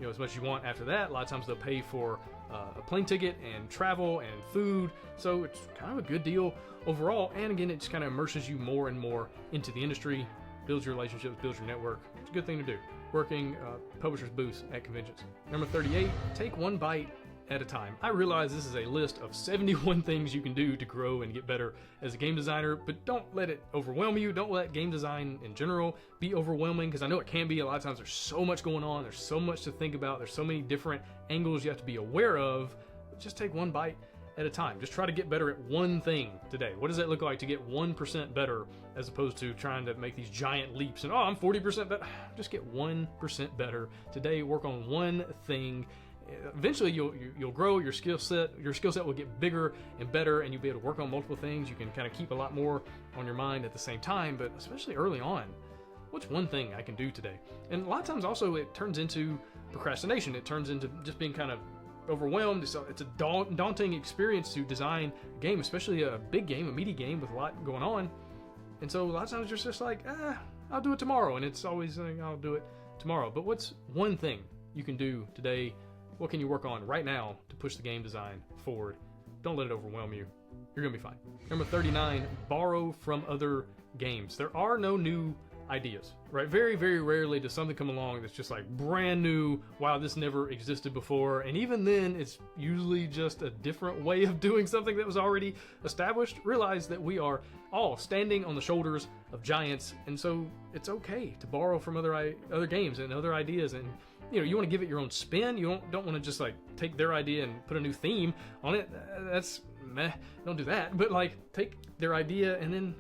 as much as you want after that. A lot of times they'll pay for a plane ticket and travel and food, so it's kind of a good deal overall. And again, it just kind of immerses you more and more into the industry, builds your relationships, builds your network. It's a good thing to do, working publishers' booths at conventions. Number 38, take one bite at a time. I realize this is a list of 71 things you can do to grow and get better as a game designer, but don't let it overwhelm you. Don't let game design in general be overwhelming, because I know it can be. A lot of times there's so much going on, there's so much to think about, there's so many different angles you have to be aware of. Just take one bite at a time. Just try to get better at one thing today. What does that look like to get 1% better, as opposed to trying to make these giant leaps and, oh, I'm 40% better. Just get 1% better today. Work on one thing. Eventually you'll grow your skill set. Your skill set will get bigger and better, and you'll be able to work on multiple things. You can kind of keep a lot more on your mind at the same time, but especially early on, what's one thing I can do today? And a lot of times also it turns into procrastination. It turns into just being kind of overwhelmed. It's a daunting experience to design a game, especially a big game, a meaty game with a lot going on. And so a lot of times you're just like, I'll do it tomorrow. And it's always like, I'll do it tomorrow. But what's one thing you can do today? What can you work on right now to push the game design forward? Don't let it overwhelm you. You're gonna be fine. Number 39, borrow from other games. There are no new ideas, right? Very, very rarely does something come along that's just like brand new. Wow, this never existed before. And even then, it's usually just a different way of doing something that was already established. Realize that we are all standing on the shoulders of giants, and so it's okay to borrow from other games and other ideas. And you want to give it your own spin. You don't want to just like take their idea and put a new theme on it. That's meh. Don't do that. But like, take their idea and then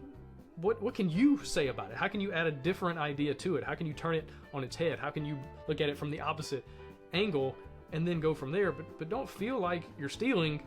what can you say about it? How can you add a different idea to it? How can you turn it on its head? How can you look at it from the opposite angle and then go from there? But don't feel like you're stealing.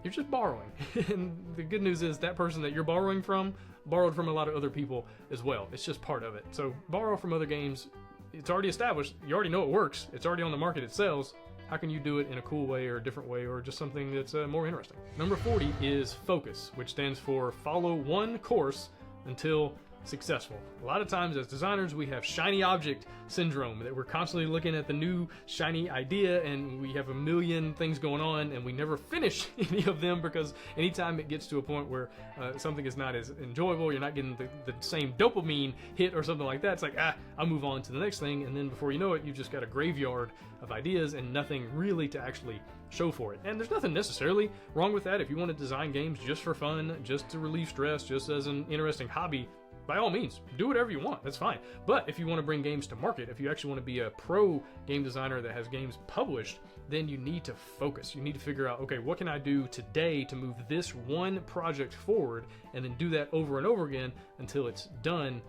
You're just borrowing. And the good news is that person that you're borrowing from borrowed from a lot of other people as well. It's just part of it. So borrow from other games. It's already established. You already know it works. It's already on the market. It sells. How can you do it in a cool way or a different way, or just something that's more interesting? Number 40 is focus, which stands for follow one course until successful. A lot of times as designers, we have shiny object syndrome, that we're constantly looking at the new shiny idea and we have a million things going on and we never finish any of them, because anytime it gets to a point where something is not as enjoyable, you're not getting the same dopamine hit or something like that, it's like, I'll move on to the next thing. And then before you know it, you've just got a graveyard of ideas and nothing really to actually show for it. And there's nothing necessarily wrong with that. If you want to design games just for fun, just to relieve stress, just as an interesting hobby, by all means, do whatever you want. That's fine. But if you want to bring games to market, if you actually want to be a pro game designer that has games published, then you need to focus. You need to figure out, okay, what can I do today to move this one project forward, and then do that over and over again until it's done.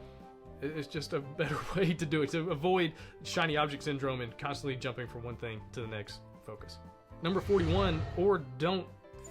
It's just a better way to do it, to avoid shiny object syndrome and constantly jumping from one thing to the next. Focus. Number 41, or don't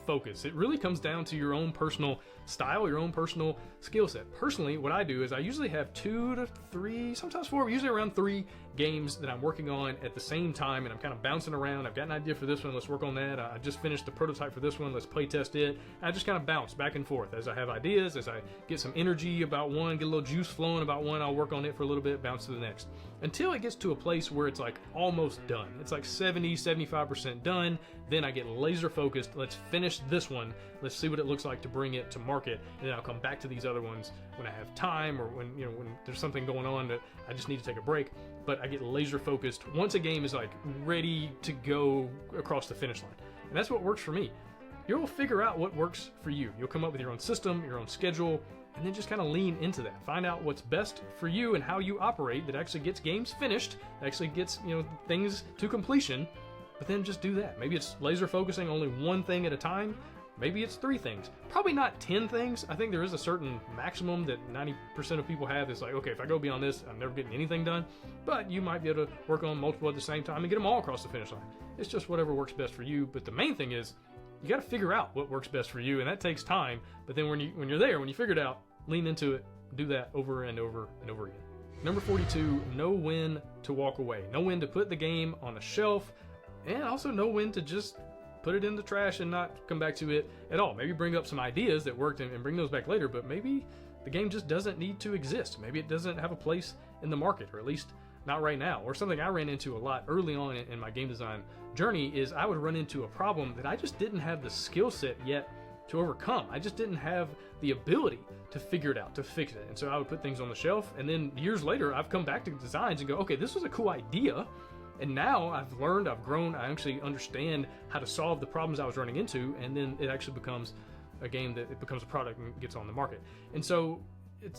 focus. It really comes down to your own personal style, your own personal skill set. Personally, what I do is I usually have 2 to 3, sometimes 4, usually around 3 games that I'm working on at the same time, and I'm kind of bouncing around. I've got an idea for this one, let's work on that. I just finished the prototype for this one, let's play test it. And I just kind of bounce back and forth as I have ideas, as I get some energy about one, get a little juice flowing about one, I'll work on it for a little bit, bounce to the next. Until it gets to a place where it's like almost done. It's like 70, 75% done. Then I get laser focused. Let's finish this one. Let's see what it looks like to bring it to market. And then I'll come back to these other ones when I have time, or when, you know, when there's something going on that I just need to take a break. But I get laser focused once a game is like ready to go across the finish line. And that's what works for me. You'll figure out what works for you. You'll come up with your own system, your own schedule, and then just kind of lean into that. Find out what's best for you and how you operate that actually gets games finished, that actually gets, you know, things to completion, but then just do that. Maybe it's laser focusing only one thing at a time. Maybe it's 3 things. Probably not 10 things. I think there is a certain maximum that 90% of people have. It's like, okay, if I go beyond this, I'm never getting anything done. But you might be able to work on multiple at the same time and get them all across the finish line. It's just whatever works best for you. But the main thing is, you got to figure out what works best for you, and that takes time. But then when you're there, when you figure it out, lean into it, do that over and over and over again. Number 42, know when to walk away. Know when to put the game on a shelf, and also know when to just put it in the trash and not come back to it at all. Maybe bring up some ideas that worked and bring those back later, but maybe the game just doesn't need to exist. Maybe it doesn't have a place in the market, or at least not right now. Or something I ran into a lot early on in my game design journey is I would run into a problem that I just didn't have the skill set yet to overcome. I just didn't have the ability to figure it out, to fix it. And so I would put things on the shelf, and then years later I've come back to designs and go, okay, this was a cool idea, and now I've learned, I've grown, I actually understand how to solve the problems I was running into, and then it actually becomes a game that it becomes a product and gets on the market. And so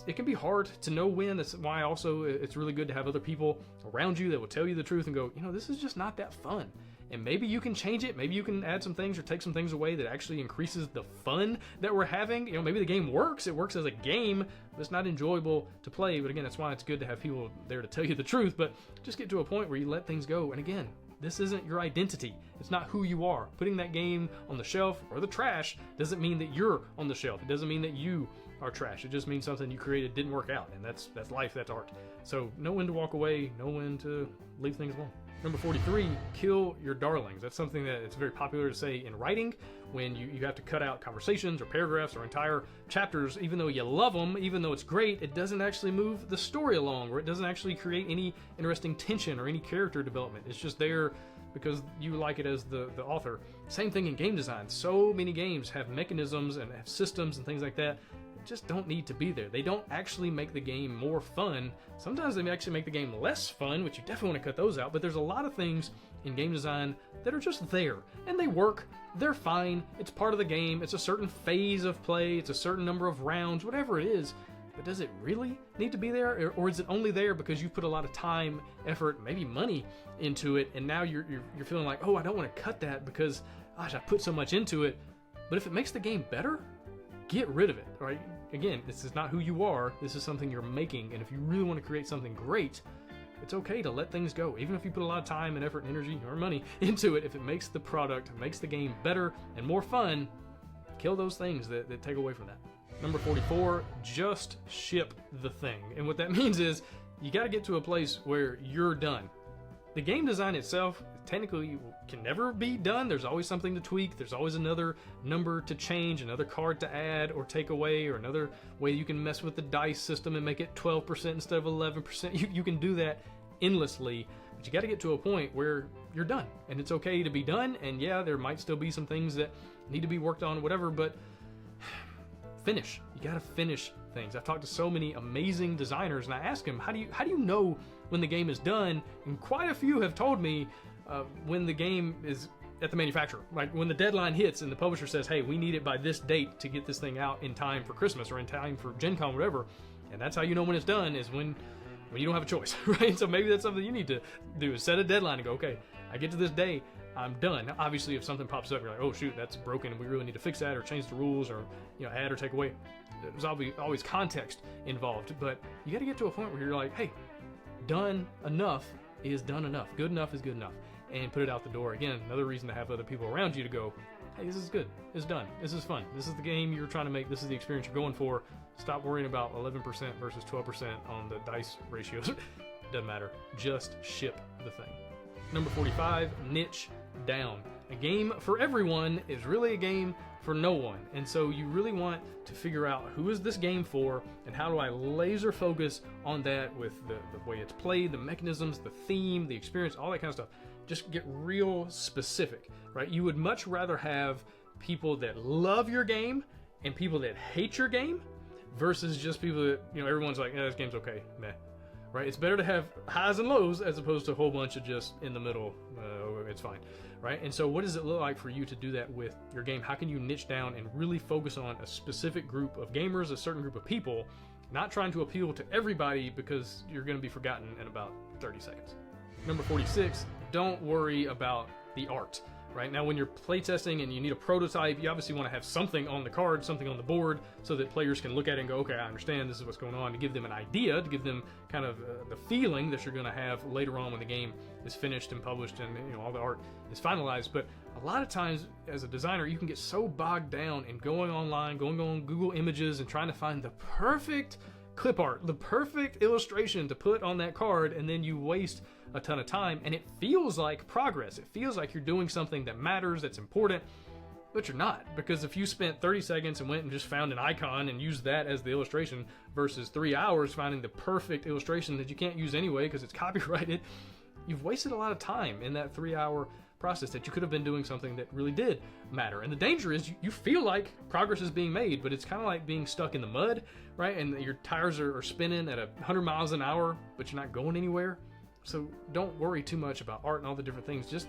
it can be hard to know when. That's why also it's really good to have other people around you that will tell you the truth and go, you know, this is just not that fun. And maybe you can change it. Maybe you can add some things or take some things away that actually increases the fun that we're having. You know, maybe the game works. It works as a game, but it's not enjoyable to play. But again, that's why it's good to have people there to tell you the truth. But just get to a point where you let things go. And again, this isn't your identity. It's not who you are. Putting that game on the shelf or the trash doesn't mean that you're on the shelf. It doesn't mean that you are trash. It just means something you created didn't work out. And that's life, that's art. So know when to walk away, know when to leave things alone. Number 43, kill your darlings. That's something that it's very popular to say in writing when you have to cut out conversations or paragraphs or entire chapters. Even though you love them, even though it's great, it doesn't actually move the story along, or it doesn't actually create any interesting tension or any character development. It's just there because you like it as the author. Same thing in game design. So many games have mechanisms and have systems and things like that just don't need to be there. They don't actually make the game more fun. Sometimes they actually make the game less fun, which you definitely want to cut those out, but there's a lot of things in game design that are just there, and they work, they're fine, it's part of the game, it's a certain phase of play, it's a certain number of rounds, whatever it is, but does it really need to be there, or is it only there because you put a lot of time, effort, maybe money into it, and now you're feeling like, oh, I don't want to cut that because, gosh, I put so much into it. But if it makes the game better, get rid of it, right? Again, this is not who you are, this is something you're making, and if you really want to create something great, it's okay to let things go. Even if you put a lot of time and effort and energy or money into it, if it makes the product, makes the game better and more fun, kill those things that take away from that. Number 44, just ship the thing. And what that means is, you gotta get to a place where you're done. The game design itself technically can never be done. There's always something to tweak. There's always another number to change, another card to add or take away, or another way you can mess with the dice system and make it 12% instead of 11%. You can do that endlessly, but you got to get to a point where you're done. And it's okay to be done, and yeah, there might still be some things that need to be worked on, whatever, but finish. You got to finish things. I've talked to so many amazing designers, and I ask them, how do you know when the game is done? And quite a few have told me when the game is at the manufacturer, like when the deadline hits and the publisher says, hey, we need it by this date to get this thing out in time for Christmas or in time for Gen Con, whatever. And that's how you know when it's done, is when you don't have a choice, right? So maybe that's something you need to do, is set a deadline and go, okay, I get to this day, I'm done. Now, obviously, if something pops up, you're like, oh shoot, that's broken, and we really need to fix that, or change the rules, or add or take away. There's always context involved, but you got to get to a point where you're like, hey, done enough is done enough. Good enough is good enough, and put it out the door. Again, another reason to have other people around you to go, hey, this is good, it's done, this is fun, this is the game you're trying to make, this is the experience you're going for. Stop worrying about 11% versus 12% on the dice ratios. Doesn't matter. Just ship the thing. Number 45, niche down. A game for everyone is really a game for no one. And so you really want to figure out, who is this game for, and how do I laser focus on that with the way it's played, the mechanisms, the theme, the experience, all that kind of stuff. Just get real specific, right? You would much rather have people that love your game and people that hate your game, versus just people that, everyone's like, this game's okay, meh, right? It's better to have highs and lows as opposed to a whole bunch of just in the middle, it's fine, right? And so what does it look like for you to do that with your game? How can you niche down and really focus on a specific group of gamers, a certain group of people, not trying to appeal to everybody, because you're going to be forgotten in about 30 seconds. Number 46, don't worry about the art. Right now, when you're playtesting and you need a prototype, you obviously want to have something on the card, something on the board, so that players can look at it and go, okay, I understand this is what's going on, to give them an idea, to give them kind of the feeling that you're going to have later on when the game is finished and published and all the art is finalized. But a lot of times, as a designer, you can get so bogged down in going online, going on Google Images and trying to find the perfect clip art, the perfect illustration to put on that card, and then you waste a ton of time, and it feels like progress. It feels like you're doing something that matters, that's important, but you're not. Because if you spent 30 seconds and went and just found an icon and used that as the illustration, versus 3 hours finding the perfect illustration that you can't use anyway because it's copyrighted, you've wasted a lot of time in that 3-hour process that you could have been doing something that really did matter. And the danger is you feel like progress is being made, but it's kind of like being stuck in the mud, right? And your tires are spinning at 100 miles an hour, but you're not going anywhere. So don't worry too much about art and all the different things. Just,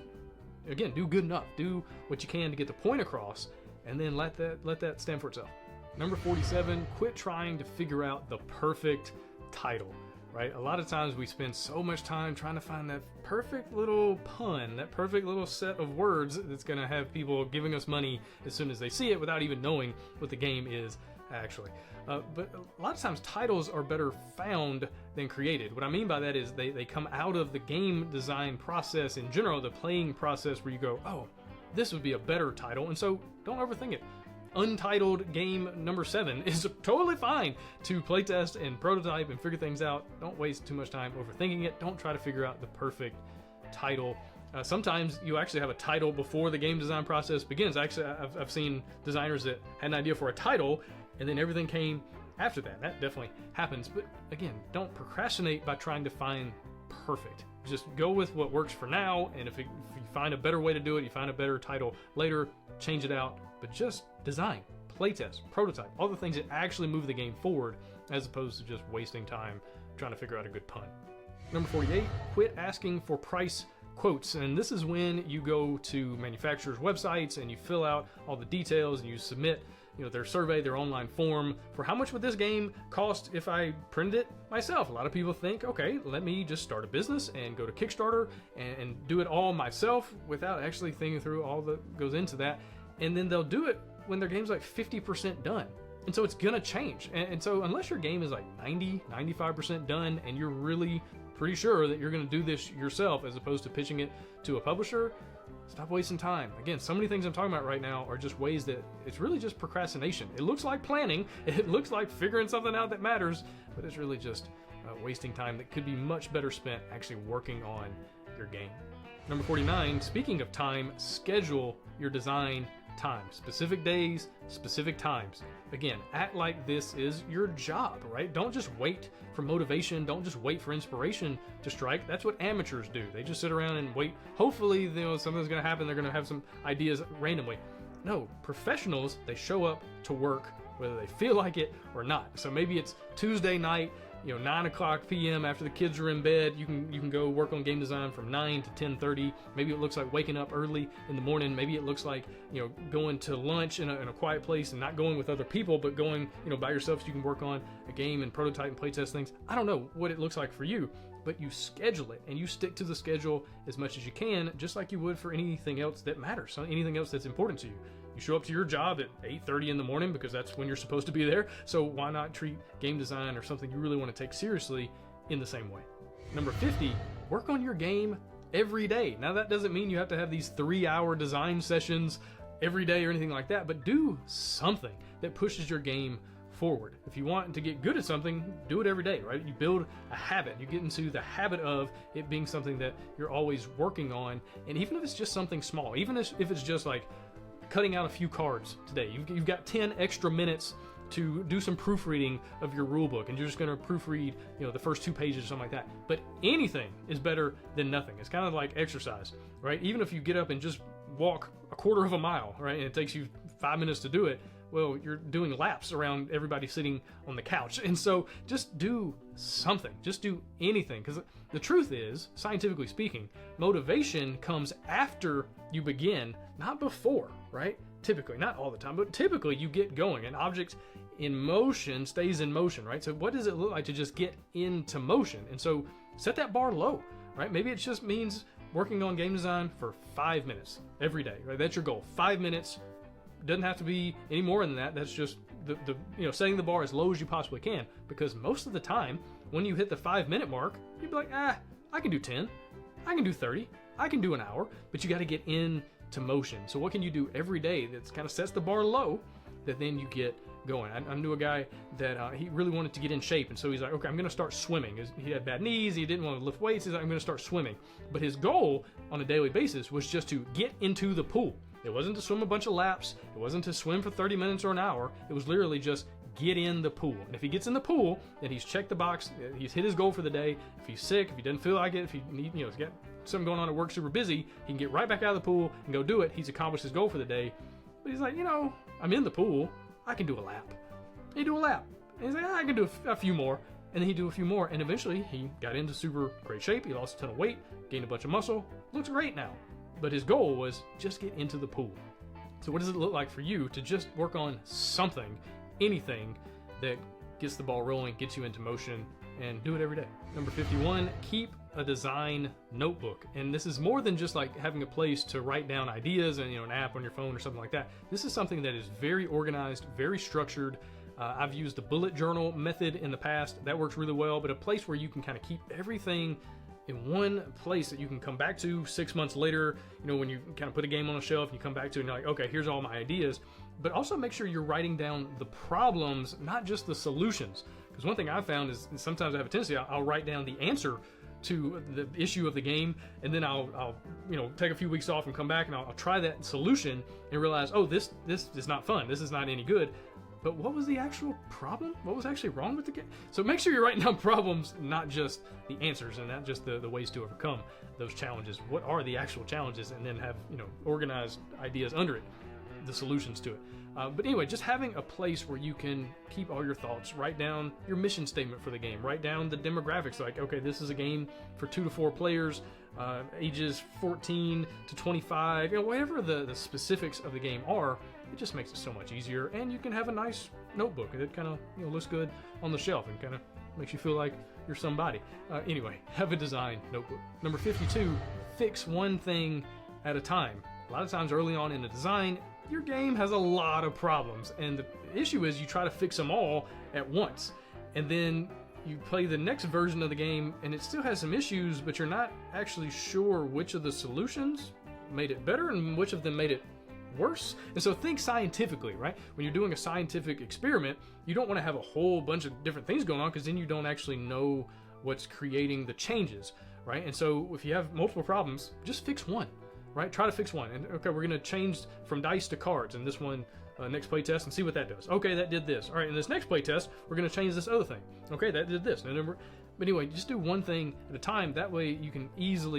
again, do good enough. Do what you can to get the point across, and then let that stand for itself. Number 47, quit trying to figure out the perfect title, right? A lot of times we spend so much time trying to find that perfect little pun, that perfect little set of words that's going to have people giving us money as soon as they see it, without even knowing what the game is actually. But a lot of times titles are better found than created. What I mean by that is they come out of the game design process in general, the playing process, where you go, oh, this would be a better title, and so don't overthink it. Untitled game number 7 is totally fine to playtest and prototype and figure things out. Don't waste too much time overthinking it. Don't try to figure out the perfect title. Sometimes you actually have a title before the game design process begins. Actually, I've seen designers that had an idea for a title, and then everything came after that. That definitely happens. But again, don't procrastinate by trying to find perfect. Just go with what works for now, and if you find a better way to do it, you find a better title later, change it out. But just design, playtest, prototype, all the things that actually move the game forward, as opposed to just wasting time trying to figure out a good pun. Number 48, quit asking for price quotes. And this is when you go to manufacturers' websites and you fill out all the details and you submit their survey, their online form for how much would this game cost if I printed it myself. A lot of people think, okay, let me just start a business and go to Kickstarter and do it all myself without actually thinking through all that goes into that. And then they'll do it when their game's like 50% done. And so it's gonna change. And so unless your game is like 90, 95% done and you're really pretty sure that you're gonna do this yourself as opposed to pitching it to a publisher, stop wasting time. Again, so many things I'm talking about right now are just ways that it's really just procrastination. It looks like planning, it looks like figuring something out that matters, but it's really just wasting time that could be much better spent actually working on your game. Number 49, speaking of time, schedule your design time. Specific days, specific times. Again, act like this is your job, right? Don't just wait for motivation. Don't just wait for inspiration to strike. That's what amateurs do. They just sit around and wait. Hopefully, something's going to happen. They're going to have some ideas randomly. No, professionals, they show up to work whether they feel like it or not. So maybe it's Tuesday night 9 o'clock p.m. after the kids are in bed. You can go work on game design from 9 to 10:30. Maybe it looks like waking up early in the morning. Maybe it looks like going to lunch in a quiet place and not going with other people, but going by yourself so you can work on a game and prototype and playtest things. I don't know what it looks like for you, but you schedule it and you stick to the schedule as much as you can, just like you would for anything else that matters, so anything else that's important to you. You show up to your job at 8:30 in the morning because that's when you're supposed to be there. So why not treat game design or something you really want to take seriously in the same way? Number 50, work on your game every day. Now that doesn't mean you have to have these 3-hour design sessions every day or anything like that, but do something that pushes your game forward. If you want to get good at something, do it every day, right? You build a habit. You get into the habit of it being something that you're always working on. And even if it's just something small, even if it's just like cutting out a few cards today, you've got 10 extra minutes to do some proofreading of your rule book, and you're just going to proofread the first 2 pages or something like that. But anything is better than nothing. It's kind of like exercise, right? Even if you get up and just walk a quarter of a mile, right, and it takes you 5 minutes to do it, well, you're doing laps around everybody sitting on the couch. And so just do something, just do anything, because the truth is, scientifically speaking, motivation comes after you begin, not before, right? Typically, not all the time, but typically you get going. An object in motion stays in motion, right? So what does it look like to just get into motion? And so set that bar low, right? Maybe it just means working on game design for 5 minutes every day, right? That's your goal, 5 minutes. Doesn't have to be any more than that. That's just the setting the bar as low as you possibly can, because most of the time when you hit the 5-minute mark, you'd be like, I can do 10, I can do 30, I can do an hour, but you got to get into motion. So what can you do every day that kind of sets the bar low, that then you get going? I knew a guy that he really wanted to get in shape, and so he's like, okay, I'm going to start swimming. He had bad knees, he didn't want to lift weights, he's like, I'm going to start swimming. But his goal on a daily basis was just to get into the pool. It wasn't to swim a bunch of laps. It wasn't to swim for 30 minutes or an hour. It was literally just get in the pool. And if he gets in the pool, then he's checked the box. He's hit his goal for the day. If he's sick, if he doesn't feel like it, if he he's got something going on at work, super busy, he can get right back out of the pool and go do it. He's accomplished his goal for the day. But he's like, I'm in the pool. I can do a lap. He do a lap. And he's like, I can do a few more. And then he'd do a few more. And eventually he got into super great shape. He lost a ton of weight, gained a bunch of muscle. Looks great now. But his goal was just get into the pool. So what does it look like for you to just work on something, anything that gets the ball rolling, gets you into motion, and do it every day? Number 51, keep a design notebook. And this is more than just like having a place to write down ideas and an app on your phone or something like that. This is something that is very organized, very structured. I've used the bullet journal method in the past. That works really well, but a place where you can kind of keep everything in one place that you can come back to 6 months later, when you kind of put a game on a shelf, you come back to it and you're like, okay, here's all my ideas. But also make sure you're writing down the problems, not just the solutions. Because one thing I've found is sometimes I have a tendency, I'll write down the answer to the issue of the game, and then I'll take a few weeks off and come back and I'll try that solution and realize, oh, this is not fun, this is not any good. But what was the actual problem? What was actually wrong with the game? So make sure you're writing down problems, not just the answers and not just the ways to overcome those challenges. What are the actual challenges? And then have organized ideas under it, the solutions to it. But anyway, just having a place where you can keep all your thoughts. Write down your mission statement for the game. Write down the demographics. Like, okay, this is a game for 2 to 4 players, ages 14 to 25. Whatever the specifics of the game are. It just makes it so much easier, and you can have a nice notebook that kind of looks good on the shelf and kind of makes you feel like you're somebody. Anyway, have a design notebook. Number 52, fix one thing at a time. A lot of times early on in the design, your game has a lot of problems, and the issue is you try to fix them all at once, and then you play the next version of the game and it still has some issues, but you're not actually sure which of the solutions made it better and which of them made it worse. And so think scientifically, right? When you're doing a scientific experiment, you don't want to have a whole bunch of different things going on, because then you don't actually know what's creating the changes, right? And so if you have multiple problems, just fix one, right? Try to fix one. And okay, we're going to change from dice to cards in this one next play test and see what that does. Okay, that did this. All right, in this next play test, we're going to change this other thing. Okay, that did this. And then but anyway, just do one thing at a time. That way you can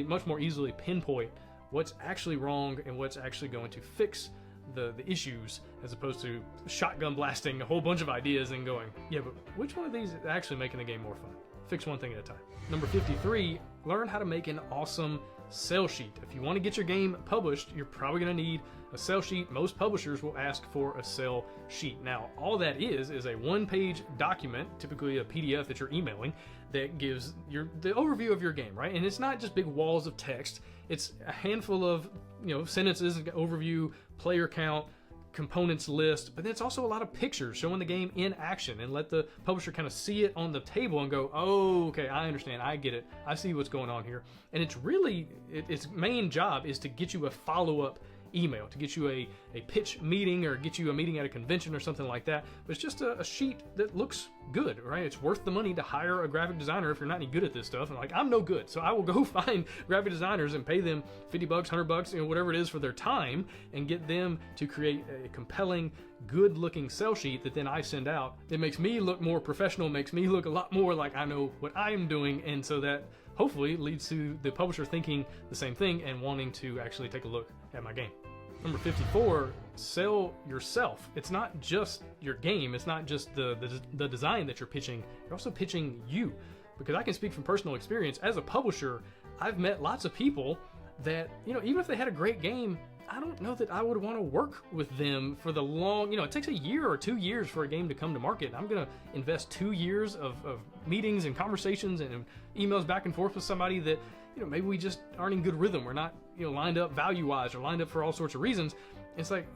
much more easily pinpoint what's actually wrong and what's actually going to fix the issues, as opposed to shotgun blasting a whole bunch of ideas and going, yeah, but which one of these is actually making the game more fun? Fix one thing at a time. Number 53, learn how to make an awesome sell sheet. If you want to get your game published, you're probably going to need a sell sheet. Most publishers will ask for a sell sheet. Now, all that is a one-page document, typically a PDF that you're emailing, that gives the overview of your game, right? And it's not just big walls of text. It's a handful of sentences, overview, player count, components list, but then it's also a lot of pictures showing the game in action, and let the publisher kind of see it on the table and go, oh, okay, I understand, I get it, I see what's going on here. And it's really, its main job is to get you a follow-up email, to get you a pitch meeting, or get you a meeting at a convention or something like that. But it's just a sheet that looks good, right? It's worth the money to hire a graphic designer if you're not any good at this stuff. And like, I'm no good, so I will go find graphic designers and pay them $50, $100, whatever it is for their time, and get them to create a compelling, good looking sell sheet that then I send out. It makes me look more professional, makes me look a lot more like I know what I am doing, and so that hopefully leads to the publisher thinking the same thing and wanting to actually take a look at my game. Number 54, sell yourself. It's not just your game, it's not just the design that you're pitching, you're also pitching you. Because I can speak from personal experience, as a publisher, I've met lots of people that, even if they had a great game, I don't know that I would want to work with them for the long, it takes a year or 2 years for a game to come to market. I'm going to invest 2 years of meetings and conversations and emails back and forth with somebody that, maybe we just aren't in good rhythm. We're not, lined up value-wise, or lined up for all sorts of reasons. It's like,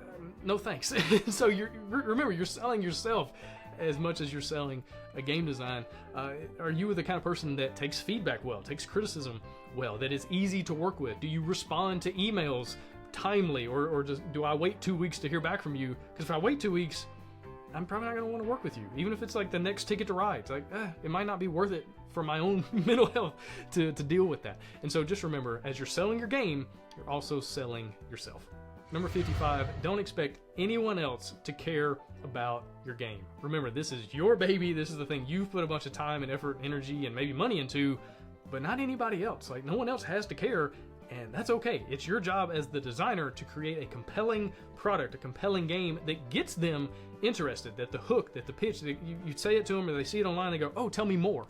no thanks. So remember, you're selling yourself as much as you're selling a game design. Are you the kind of person that takes feedback well, takes criticism well, that is easy to work with? Do you respond to emails timely, or just do I wait 2 weeks to hear back from you? Because if I wait 2 weeks, I'm probably not going to want to work with you, even if it's like the next ticket to ride. It's like, it might not be worth it for my own mental health to deal with that. And so just remember, as you're selling your game, you're also selling yourself. Number 55, don't expect anyone else to care about your game. Remember, this is your baby. This is the thing you've put a bunch of time and effort, energy, and maybe money into, but not anybody else. Like, no one else has to care. And that's okay. It's your job as the designer to create a compelling product, a compelling game that gets them interested, that the hook, that the pitch, that you say it to them, or they see it online, they go, oh, tell me more,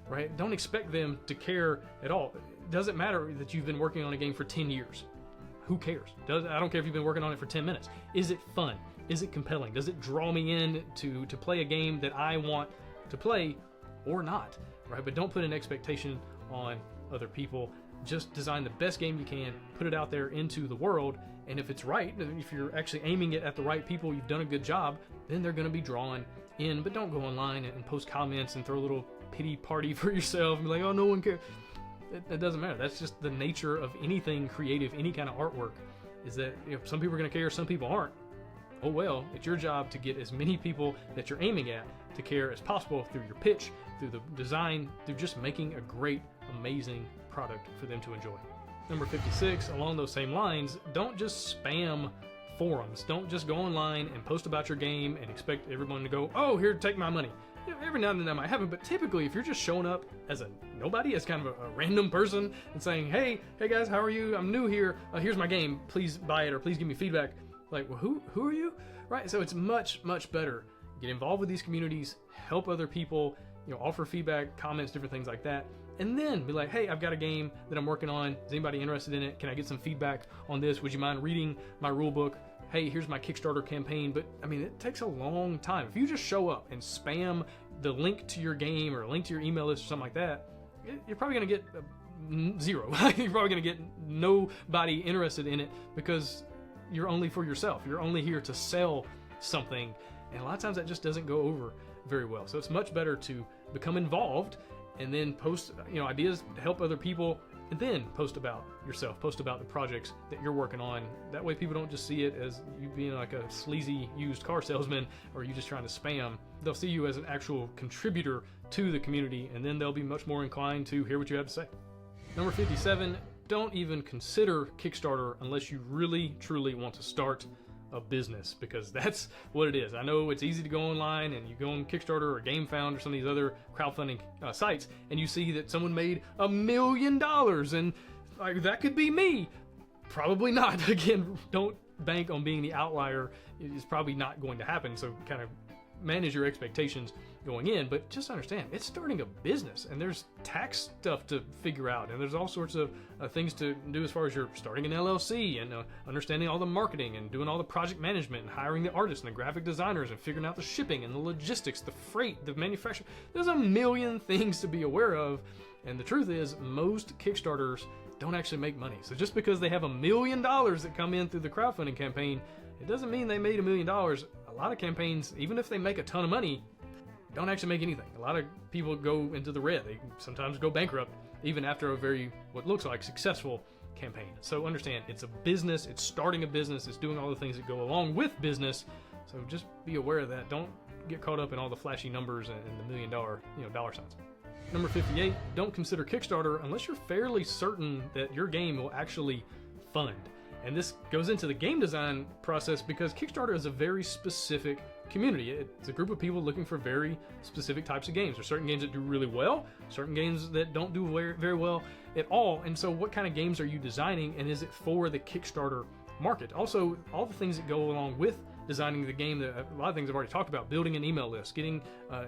right? Don't expect them to care at all. It doesn't matter that you've been working on a game for 10 years. Who cares? I don't care if you've been working on it for 10 minutes. Is it fun? Is it compelling? Does it draw me in to play a game that I want to play or not, right? But don't put an expectation on other people. Just design the best game you can, put it out there into the world, and if it's right, if you're actually aiming it at the right people, you've done a good job, then they're going to be drawn in. But don't go online and post comments and throw a little pity party for yourself and be like, oh, no one cares. It doesn't matter. That's just the nature of anything creative, any kind of artwork, is that some people are going to care, some people aren't. Oh well, it's your job to get as many people that you're aiming at to care as possible through your pitch, through the design, through just making a great, amazing product for them to enjoy. Number 56, along those same lines, don't just spam forums. Don't just go online and post about your game and expect everyone to go, oh, here, take my money. Every now and then that might happen, but typically if you're just showing up as a nobody, as kind of a random person and saying, hey guys, how are you? I'm new here. Here's my game. Please buy it, or please give me feedback. Like, well, who are you? Right? So it's much, much better. Get involved with these communities, help other people, offer feedback, comments, different things like that. And then be like, hey, I've got a game that I'm working on. Is anybody interested in it? Can I get some feedback on this? Would you mind reading my rule book? Hey, here's my Kickstarter campaign. But I mean, it takes a long time. If you just show up and spam the link to your game or a link to your email list or something like that, you're probably going to get zero. You're probably going to get nobody interested in it, because you're only for yourself. You're only here to sell something. And a lot of times that just doesn't go over very well. So it's much better to become involved and then post ideas to help other people, and then post about yourself, post about the projects that you're working on. That way people don't just see it as you being like a sleazy used car salesman, or you just trying to spam. They'll see you as an actual contributor to the community, and then they'll be much more inclined to hear what you have to say. Number 57, don't even consider Kickstarter unless you really, truly want to start a business, because that's what it is. I know it's easy to go online and you go on Kickstarter or GameFound or some of these other crowdfunding sites, and you see that someone made $1 million, and like, that could be me. Probably not. Again, don't bank on being the outlier is probably not going to happen. So kind of manage your expectations going in, but just understand it's starting a business, and there's tax stuff to figure out, and there's all sorts of things to do as far as you're starting an LLC and understanding all the marketing and doing all the project management and hiring the artists and the graphic designers and figuring out the shipping and the logistics, the freight, the manufacturing. There's a million things to be aware of, and the truth is most Kickstarters don't actually make money. So just because they have $1 million that come in through the crowdfunding campaign, it doesn't mean they made $1 million. A lot of campaigns, even if they make a ton of money, don't actually make anything. A lot of people go into the red. They sometimes go bankrupt even after a very, what looks like, successful campaign. So understand, it's a business, it's starting a business, it's doing all the things that go along with business. So just be aware of that. Don't get caught up in all the flashy numbers and the $1 million dollar signs. Number 58, don't consider Kickstarter unless you're fairly certain that your game will actually fund. And this goes into the game design process because Kickstarter is a very specific community. It's a group of people looking for very specific types of games. There's certain games that do really well, certain games that don't do very well at all. And so what kind of games are you designing, and is it for the Kickstarter market? Also, all the things that go along with designing the game, a lot of things I've already talked about, building an email list, getting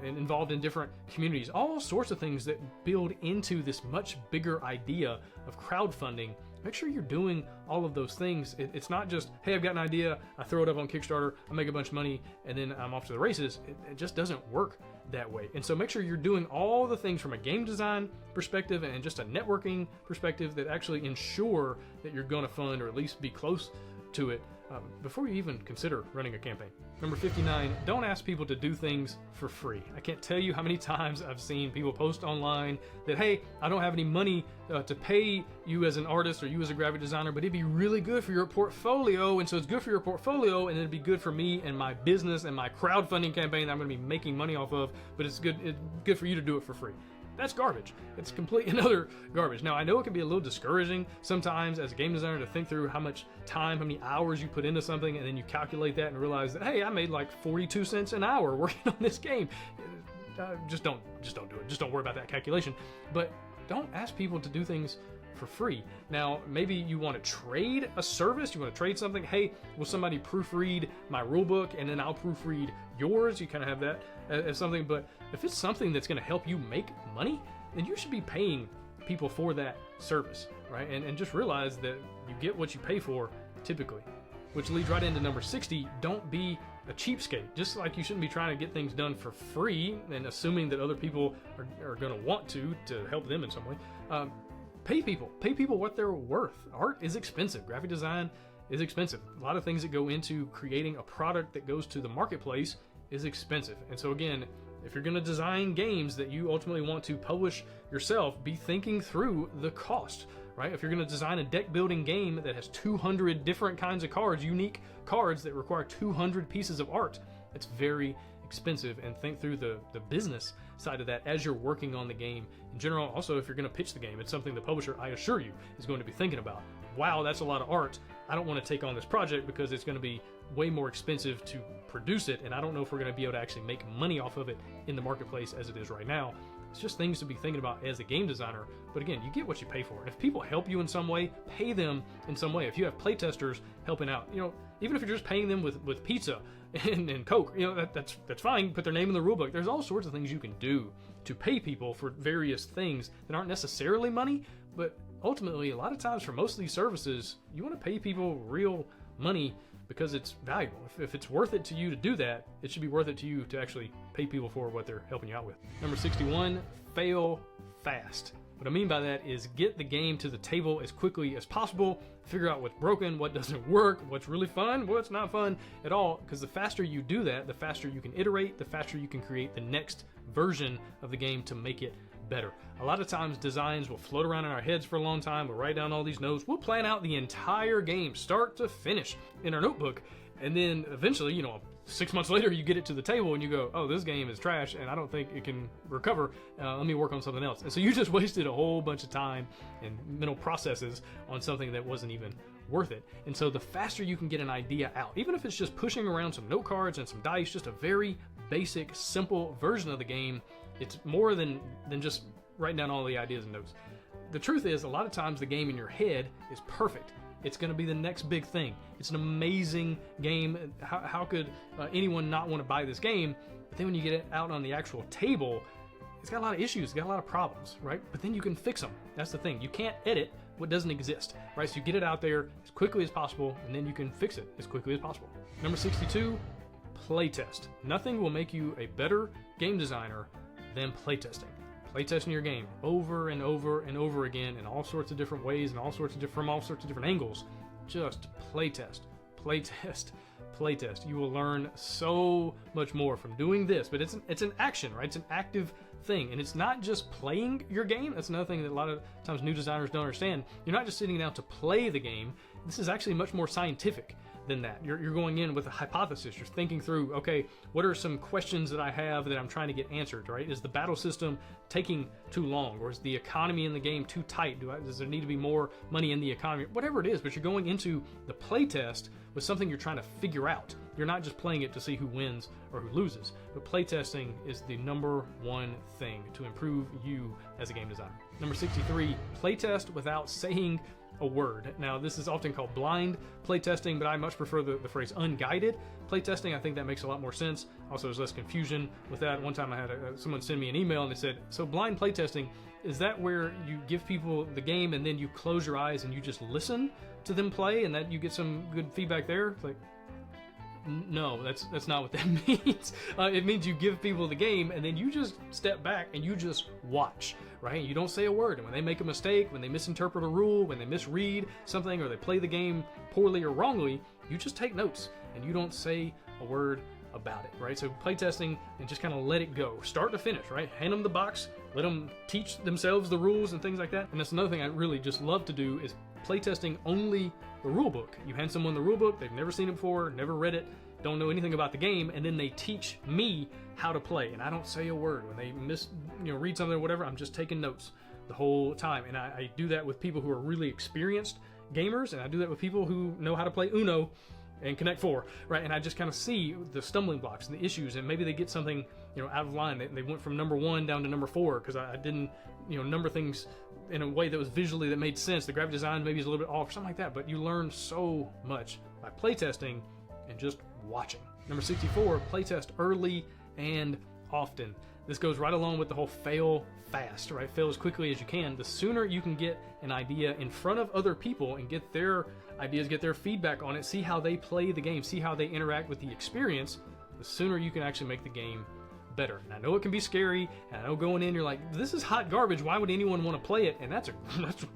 involved in different communities, all sorts of things that build into this much bigger idea of crowdfunding. Make sure you're doing all of those things. It's not just, hey, I've got an idea, I throw it up on Kickstarter, I make a bunch of money, and then I'm off to the races. It just doesn't work that way. And so make sure you're doing all the things from a game design perspective and just a networking perspective that actually ensure that you're going to fund, or at least be close to it, before you even consider running a campaign. Number 59, don't ask people to do things for free. I can't tell you how many times I've seen people post online that, hey, I don't have any money to pay you as an artist or you as a graphic designer, but it'd be really good for your portfolio, and so it's good for your portfolio, and it'd be good for me and my business and my crowdfunding campaign that I'm going to be making money off of, but it's good for you to do it for free. That's garbage. It's complete and utter garbage. Now, I know it can be a little discouraging sometimes as a game designer to think through how much time, how many hours you put into something, and then you calculate that and realize that, hey, I made like 42 cents an hour working on this game. Just don't do it. Just don't worry about that calculation. But don't ask people to do things for free. Now, maybe you want to trade a service, you want to trade something. Hey, will somebody proofread my rulebook and then I'll proofread yours? You kind of have that as something. But if it's something that's going to help you make money, then you should be paying people for that service, right? And just realize that you get what you pay for typically, which leads right into number 60. Don't be a cheapskate. Just like you shouldn't be trying to get things done for free and assuming that other people are going to want to help them in some way. Pay people what they're worth. Art is expensive. Graphic design is expensive. A lot of things that go into creating a product that goes to the marketplace is expensive. And so again, if you're going to design games that you ultimately want to publish yourself, be thinking through the cost, right? If you're going to design a deck building game that has 200 different kinds of cards, unique cards that require 200 pieces of art, it's very expensive. And think through the business side of that as you're working on the game in general. Also, if you're going to pitch the game, it's something the publisher, I assure you, is going to be thinking about. Wow, that's a lot of art. I don't want to take on this project because it's going to be way more expensive to produce it, and I don't know if we're going to be able to actually make money off of it in the marketplace as it is right now. It's just things to be thinking about as a game designer. But again, you get what you pay for. And if people help you in some way, pay them in some way. If you have playtesters helping out, even if you're just paying them with pizza and Coke, that's fine. Put their name in the rulebook. There's all sorts of things you can do to pay people for various things that aren't necessarily money, but ultimately, a lot of times for most of these services, you want to pay people real money because it's valuable. If it's worth it to you to do that, it should be worth it to you to actually pay people for what they're helping you out with. Number 61, fail fast. What I mean by that is get the game to the table as quickly as possible, figure out what's broken, what doesn't work, what's really fun, what's not fun at all, because the faster you do that, the faster you can iterate, the faster you can create the next version of the game to make it better. A lot of times designs will float around in our heads for a long time. We'll write down all these notes. We'll plan out the entire game, start to finish, in our notebook. And then eventually, 6 months later, you get it to the table and you go, oh, this game is trash and I don't think it can recover. Let me work on something else. And so you just wasted a whole bunch of time and mental processes on something that wasn't even worth it. And so the faster you can get an idea out, even if it's just pushing around some note cards and some dice, just a very basic, simple version of the game, it's more than just writing down all the ideas and notes. The truth is, a lot of times the game in your head is perfect. It's going to be the next big thing. It's an amazing game. How could anyone not want to buy this game? But then when you get it out on the actual table, it's got a lot of issues, it's got a lot of problems, right? But then you can fix them. That's the thing. You can't edit what doesn't exist, right? So you get it out there as quickly as possible, and then you can fix it as quickly as possible. Number 62, playtest. Nothing will make you a better game designer than playtesting. Playtesting your game over and over and over again in all sorts of different ways and from all sorts of different angles. Just playtest, playtest, playtest. You will learn so much more from doing this, but it's an action, right? It's an active thing, and it's not just playing your game. That's another thing that a lot of times new designers don't understand. You're not just sitting down to play the game. This is actually much more scientific than that. You're going in with a hypothesis. You're thinking through, okay, what are some questions that I have that I'm trying to get answered, right? Is the battle system taking too long, or is the economy in the game too tight? Does there need to be more money in the economy? Whatever it is, but you're going into the playtest with something you're trying to figure out. You're not just playing it to see who wins or who loses, but playtesting is the number one thing to improve you as a game designer. Number 63, playtest without saying a word. Now, this is often called blind playtesting, but I much prefer the phrase unguided playtesting. I think that makes a lot more sense. Also, there's less confusion with that. One time I had someone send me an email and they said, so blind playtesting, is that where you give people the game and then you close your eyes and you just listen to them play and that you get some good feedback there? It's like, no, that's not what that means. It means you give people the game and then you just step back and you just watch, right? You don't say a word. And when they make a mistake, when they misinterpret a rule, when they misread something, or they play the game poorly or wrongly, you just take notes and you don't say a word about it, right? So playtesting and just kind of let it go, start to finish, right? Hand them the box, let them teach themselves the rules and things like that. And that's another thing I really just love to do is playtesting only the rule book. You hand someone the rule book, they've never seen it before, never read it, don't know anything about the game, and then they teach me how to play, and I don't say a word. When they read something or whatever, I'm just taking notes the whole time. And I do that with people who are really experienced gamers, and I do that with people who know how to play Uno and Connect 4, right? And I just kind of see the stumbling blocks and the issues, and maybe they get something out of line. They went from number 1 down to number 4 because I didn't number things in a way that was visually that made sense. The graphic design maybe is a little bit off or something like that, but you learn so much by playtesting and just watching. Number 64, playtest early and often. This goes right along with the whole fail fast, right? Fail as quickly as you can. The sooner you can get an idea in front of other people and get their ideas, get their feedback on it, see how they play the game, see how they interact with the experience, the sooner you can actually make the game better. And I know it can be scary, and I know going in you're like, this is hot garbage, why would anyone want to play it? And that's a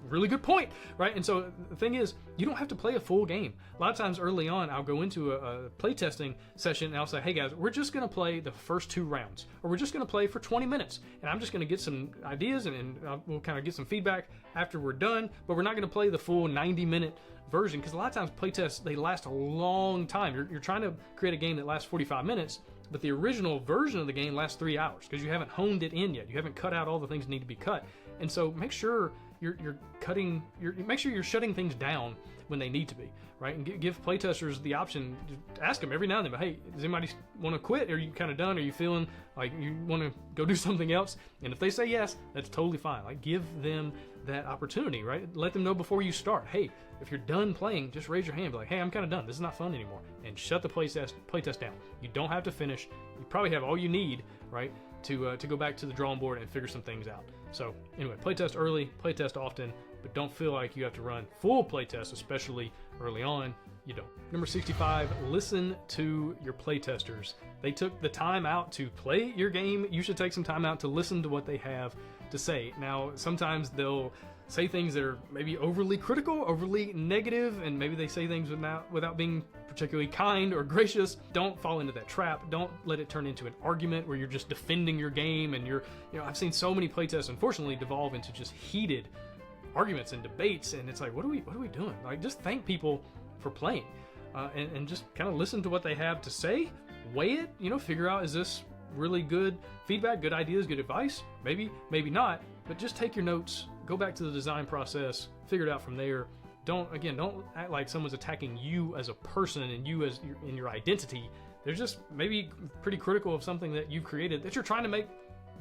really good point, right? And so the thing is, you don't have to play a full game. A lot of times early on, I'll go into a playtesting session and I'll say, hey guys, we're just going to play the first 2 rounds, or we're just going to play for 20 minutes, and I'm just going to get some ideas and we'll kind of get some feedback after we're done, but we're not going to play the full 90-minute version, because a lot of times playtests, they last a long time. You're trying to create a game that lasts 45 minutes, but the original version of the game lasts 3 hours because you haven't honed it in yet. You haven't cut out all the things that need to be cut. And so make sure make sure you're shutting things down when they need to be, right? And give playtesters the option to ask them every now and then, but hey, does anybody want to quit? Are you kind of done? Are you feeling like you want to go do something else? And if they say yes, that's totally fine. Like, give them that opportunity, right? Let them know before you start. Hey, if you're done playing, just raise your hand. Be like, hey, I'm kind of done. This is not fun anymore. And shut the playtest down. You don't have to finish. You probably have all you need, right, to go back to the drawing board and figure some things out. So anyway, playtest early, playtest often, but don't feel like you have to run full playtest, especially early on. You don't. Number 65, listen to your playtesters. They took the time out to play your game. You should take some time out to listen to what they have to say. Now, sometimes they'll say things that are maybe overly critical, overly negative, and maybe they say things without being particularly kind or gracious. Don't fall into that trap. Don't let it turn into an argument where you're just defending your game and I've seen so many playtests unfortunately devolve into just heated arguments and debates, and it's like, what are we doing? Like, just thank people for playing and just kind of listen to what they have to say, weigh it, figure out, is this really good feedback, good ideas, good advice? Maybe not, but just take your notes, go back to the design process, figure it out from there. Don't act like someone's attacking you as a person and you as in your identity. They're just maybe pretty critical of something that you've created that you're trying to make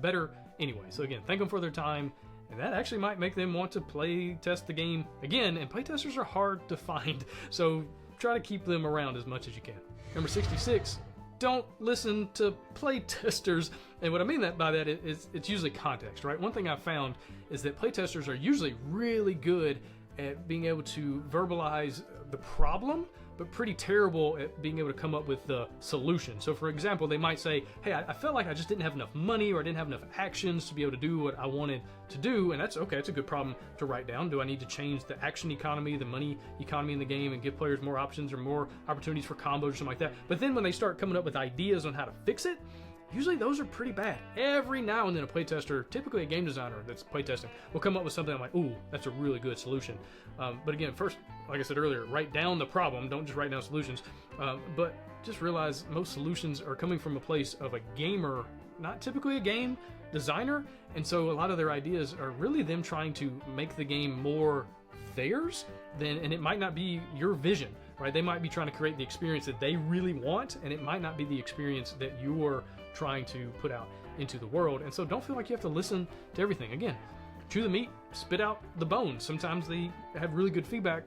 better anyway. So again, thank them for their time and that actually might make them want to play test the game again, and playtesters are hard to find, so try to keep them around as much as you can. Number 66, don't listen to playtesters. And what I mean by that is it's usually context, right? One thing I've found is that playtesters are usually really good at being able to verbalize the problem, but pretty terrible at being able to come up with the solution. So for example, they might say, hey, I felt like I just didn't have enough money, or I didn't have enough actions to be able to do what I wanted to do. And that's okay, it's a good problem to write down. Do I need to change the action economy, the money economy in the game, and give players more options or more opportunities for combos or something like that? But then when they start coming up with ideas on how to fix it, usually those are pretty bad. Every now and then a playtester, typically a game designer that's playtesting, will come up with something I'm like, ooh, that's a really good solution. But again, first, like I said earlier, write down the problem, don't just write down solutions. But just realize most solutions are coming from a place of a gamer, not typically a game designer. And so a lot of their ideas are really them trying to make the game more theirs, and it might not be your vision, right? They might be trying to create the experience that they really want, and it might not be the experience that you're trying to put out into the world. And so don't feel like you have to listen to everything. Again, chew the meat, spit out the bones. Sometimes they have really good feedback,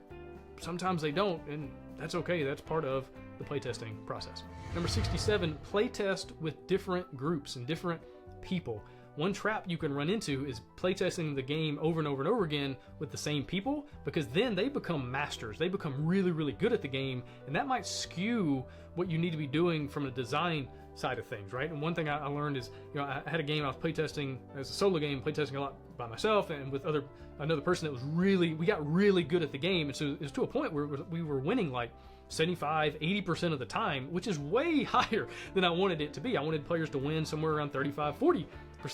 sometimes they don't, and that's okay. That's part of the playtesting process. Number 67, playtest with different groups and different people. One trap you can run into is playtesting the game over and over and over again with the same people, because then they become masters. They become really, really good at the game, and that might skew what you need to be doing from a design side of things, right? And one thing I learned is, I had a game I was playtesting as a solo game, playtesting a lot by myself and with another person that was we got really good at the game. And so it was to a point where we were winning like 75, 80% of the time, which is way higher than I wanted it to be. I wanted players to win somewhere around 35, 40%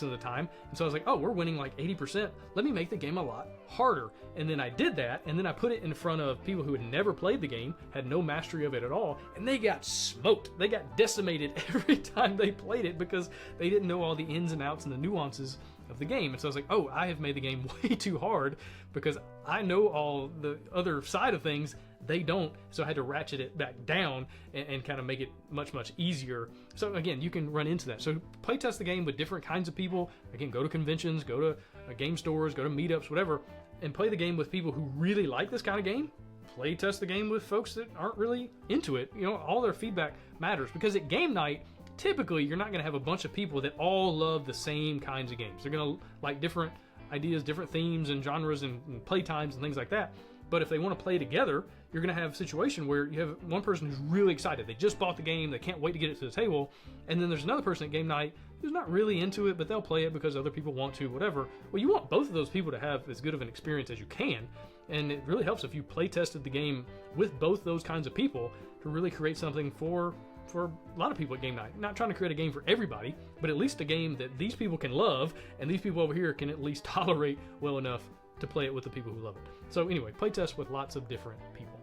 of the time. And so I was like, oh, we're winning like 80%. Let me make the game a lot harder. And then I did that, and then I put it in front of people who had never played the game, had no mastery of it at all, and they got smoked. They got decimated every time they played it because they didn't know all the ins and outs and the nuances of the game. And so I was like, oh, I have made the game way too hard because I know all the other side of things. They don't, so I had to ratchet it back down and kind of make it much, much easier. So again, you can run into that. So playtest the game with different kinds of people. Again, go to conventions, go to game stores, go to meetups, whatever, and play the game with people who really like this kind of game. Playtest the game with folks that aren't really into it. All their feedback matters, because at game night, typically you're not going to have a bunch of people that all love the same kinds of games. They're going to like different ideas, different themes and genres and play times and things like that. But if they want to play together, you're going to have a situation where you have one person who's really excited. They just bought the game. They can't wait to get it to the table. And then there's another person at game night who's not really into it, but they'll play it because other people want to, whatever. Well, you want both of those people to have as good of an experience as you can. And it really helps if you play tested the game with both those kinds of people to really create something for a lot of people at game night. Not trying to create a game for everybody, but at least a game that these people can love and these people over here can at least tolerate well enough to play it with the people who love it. So anyway, playtest with lots of different people.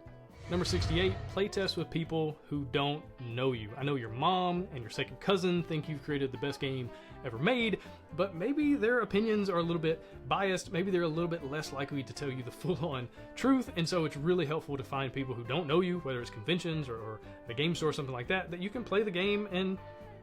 Number 68, playtest with people who don't know you. I know your mom and your second cousin think you've created the best game ever made, but maybe their opinions are a little bit biased. Maybe they're a little bit less likely to tell you the full-on truth, and so it's really helpful to find people who don't know you, whether it's conventions or a game store or something like that, that you can play the game and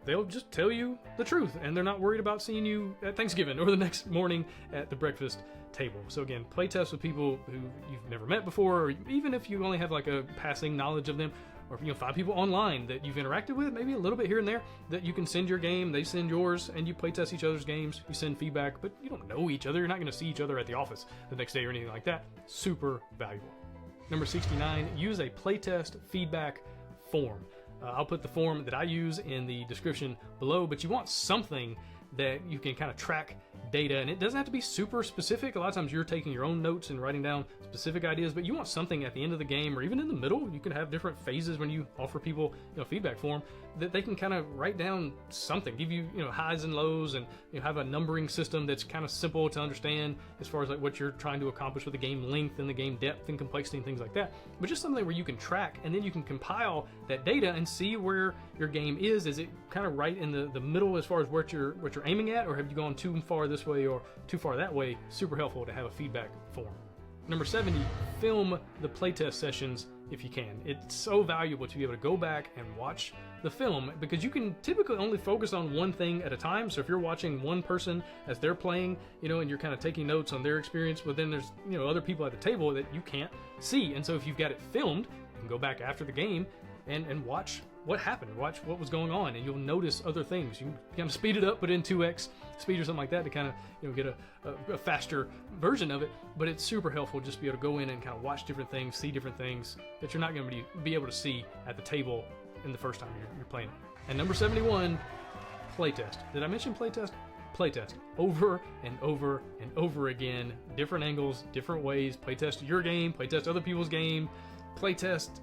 they'll just tell you the truth, and they're not worried about seeing you at Thanksgiving or the next morning at the breakfast table. So again, play test with people who you've never met before, or even if you only have like a passing knowledge of them, or find people online that you've interacted with, maybe a little bit here and there, that you can send your game, they send yours, and you play test each other's games, you send feedback, but you don't know each other. You're not going to see each other at the office the next day or anything like that. Super valuable. Number 69, use a playtest feedback form. I'll put the form that I use in the description below, but you want something that you can kind of track data, and it doesn't have to be super specific. A lot of times you're taking your own notes and writing down specific ideas, but you want something at the end of the game or even in the middle. You can have different phases when you offer people feedback form that they can kind of write down something, give you highs and lows, and have a numbering system that's kind of simple to understand as far as like what you're trying to accomplish with the game length and the game depth and complexity and things like that. But just something where you can track, and then you can compile that data and see where your game is. Is it kind of right in the middle as far as what you're aiming at, or have you gone too far this way or too far that way? Super helpful to have a feedback form. Number 70, film the playtest sessions if you can. It's so valuable to be able to go back and watch the film, because you can typically only focus on one thing at a time. So if you're watching one person as they're playing, you know, and you're kind of taking notes on their experience, but then there's, you know, other people at the table that you can't see. And so if you've got it filmed, you can go back after the game and watch what happened, watch what was going on, and you'll notice other things. You can kind of speed it up, put in 2x speed or something like that to kind of, you know, get a faster version of it. But it's super helpful just to be able to go in and kind of watch different things, see different things that you're not going to be able to see at the table in the first time you're playing it. And number 71, playtest. Did I mention playtest? Playtest over and over and over again, different angles, different ways. Playtest your game, playtest other people's game, playtest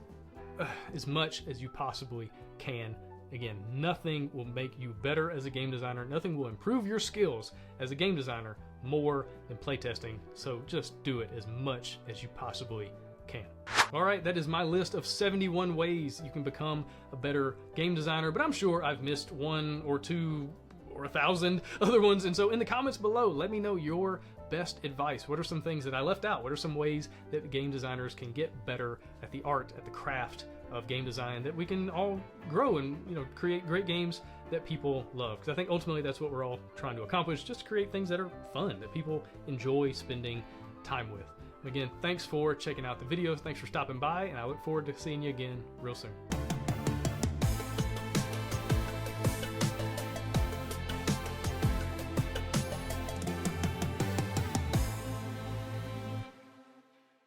as much as you possibly can. Again, nothing will make you better as a game designer. Nothing will improve your skills as a game designer more than playtesting. So just do it as much as you possibly can. All right, that is my list of 71 ways you can become a better game designer, but I'm sure I've missed one or two or 1,000 other ones. And so in the comments below, let me know your best advice. What are some things that I left out? What are some ways that game designers can get better at the art, at the craft of game design, that we can all grow and, you know, create great games that people love? Because I think ultimately that's what we're all trying to accomplish, just to create things that are fun, that people enjoy spending time with. Again, thanks for checking out the videos. Thanks for stopping by, and I look forward to seeing you again real soon.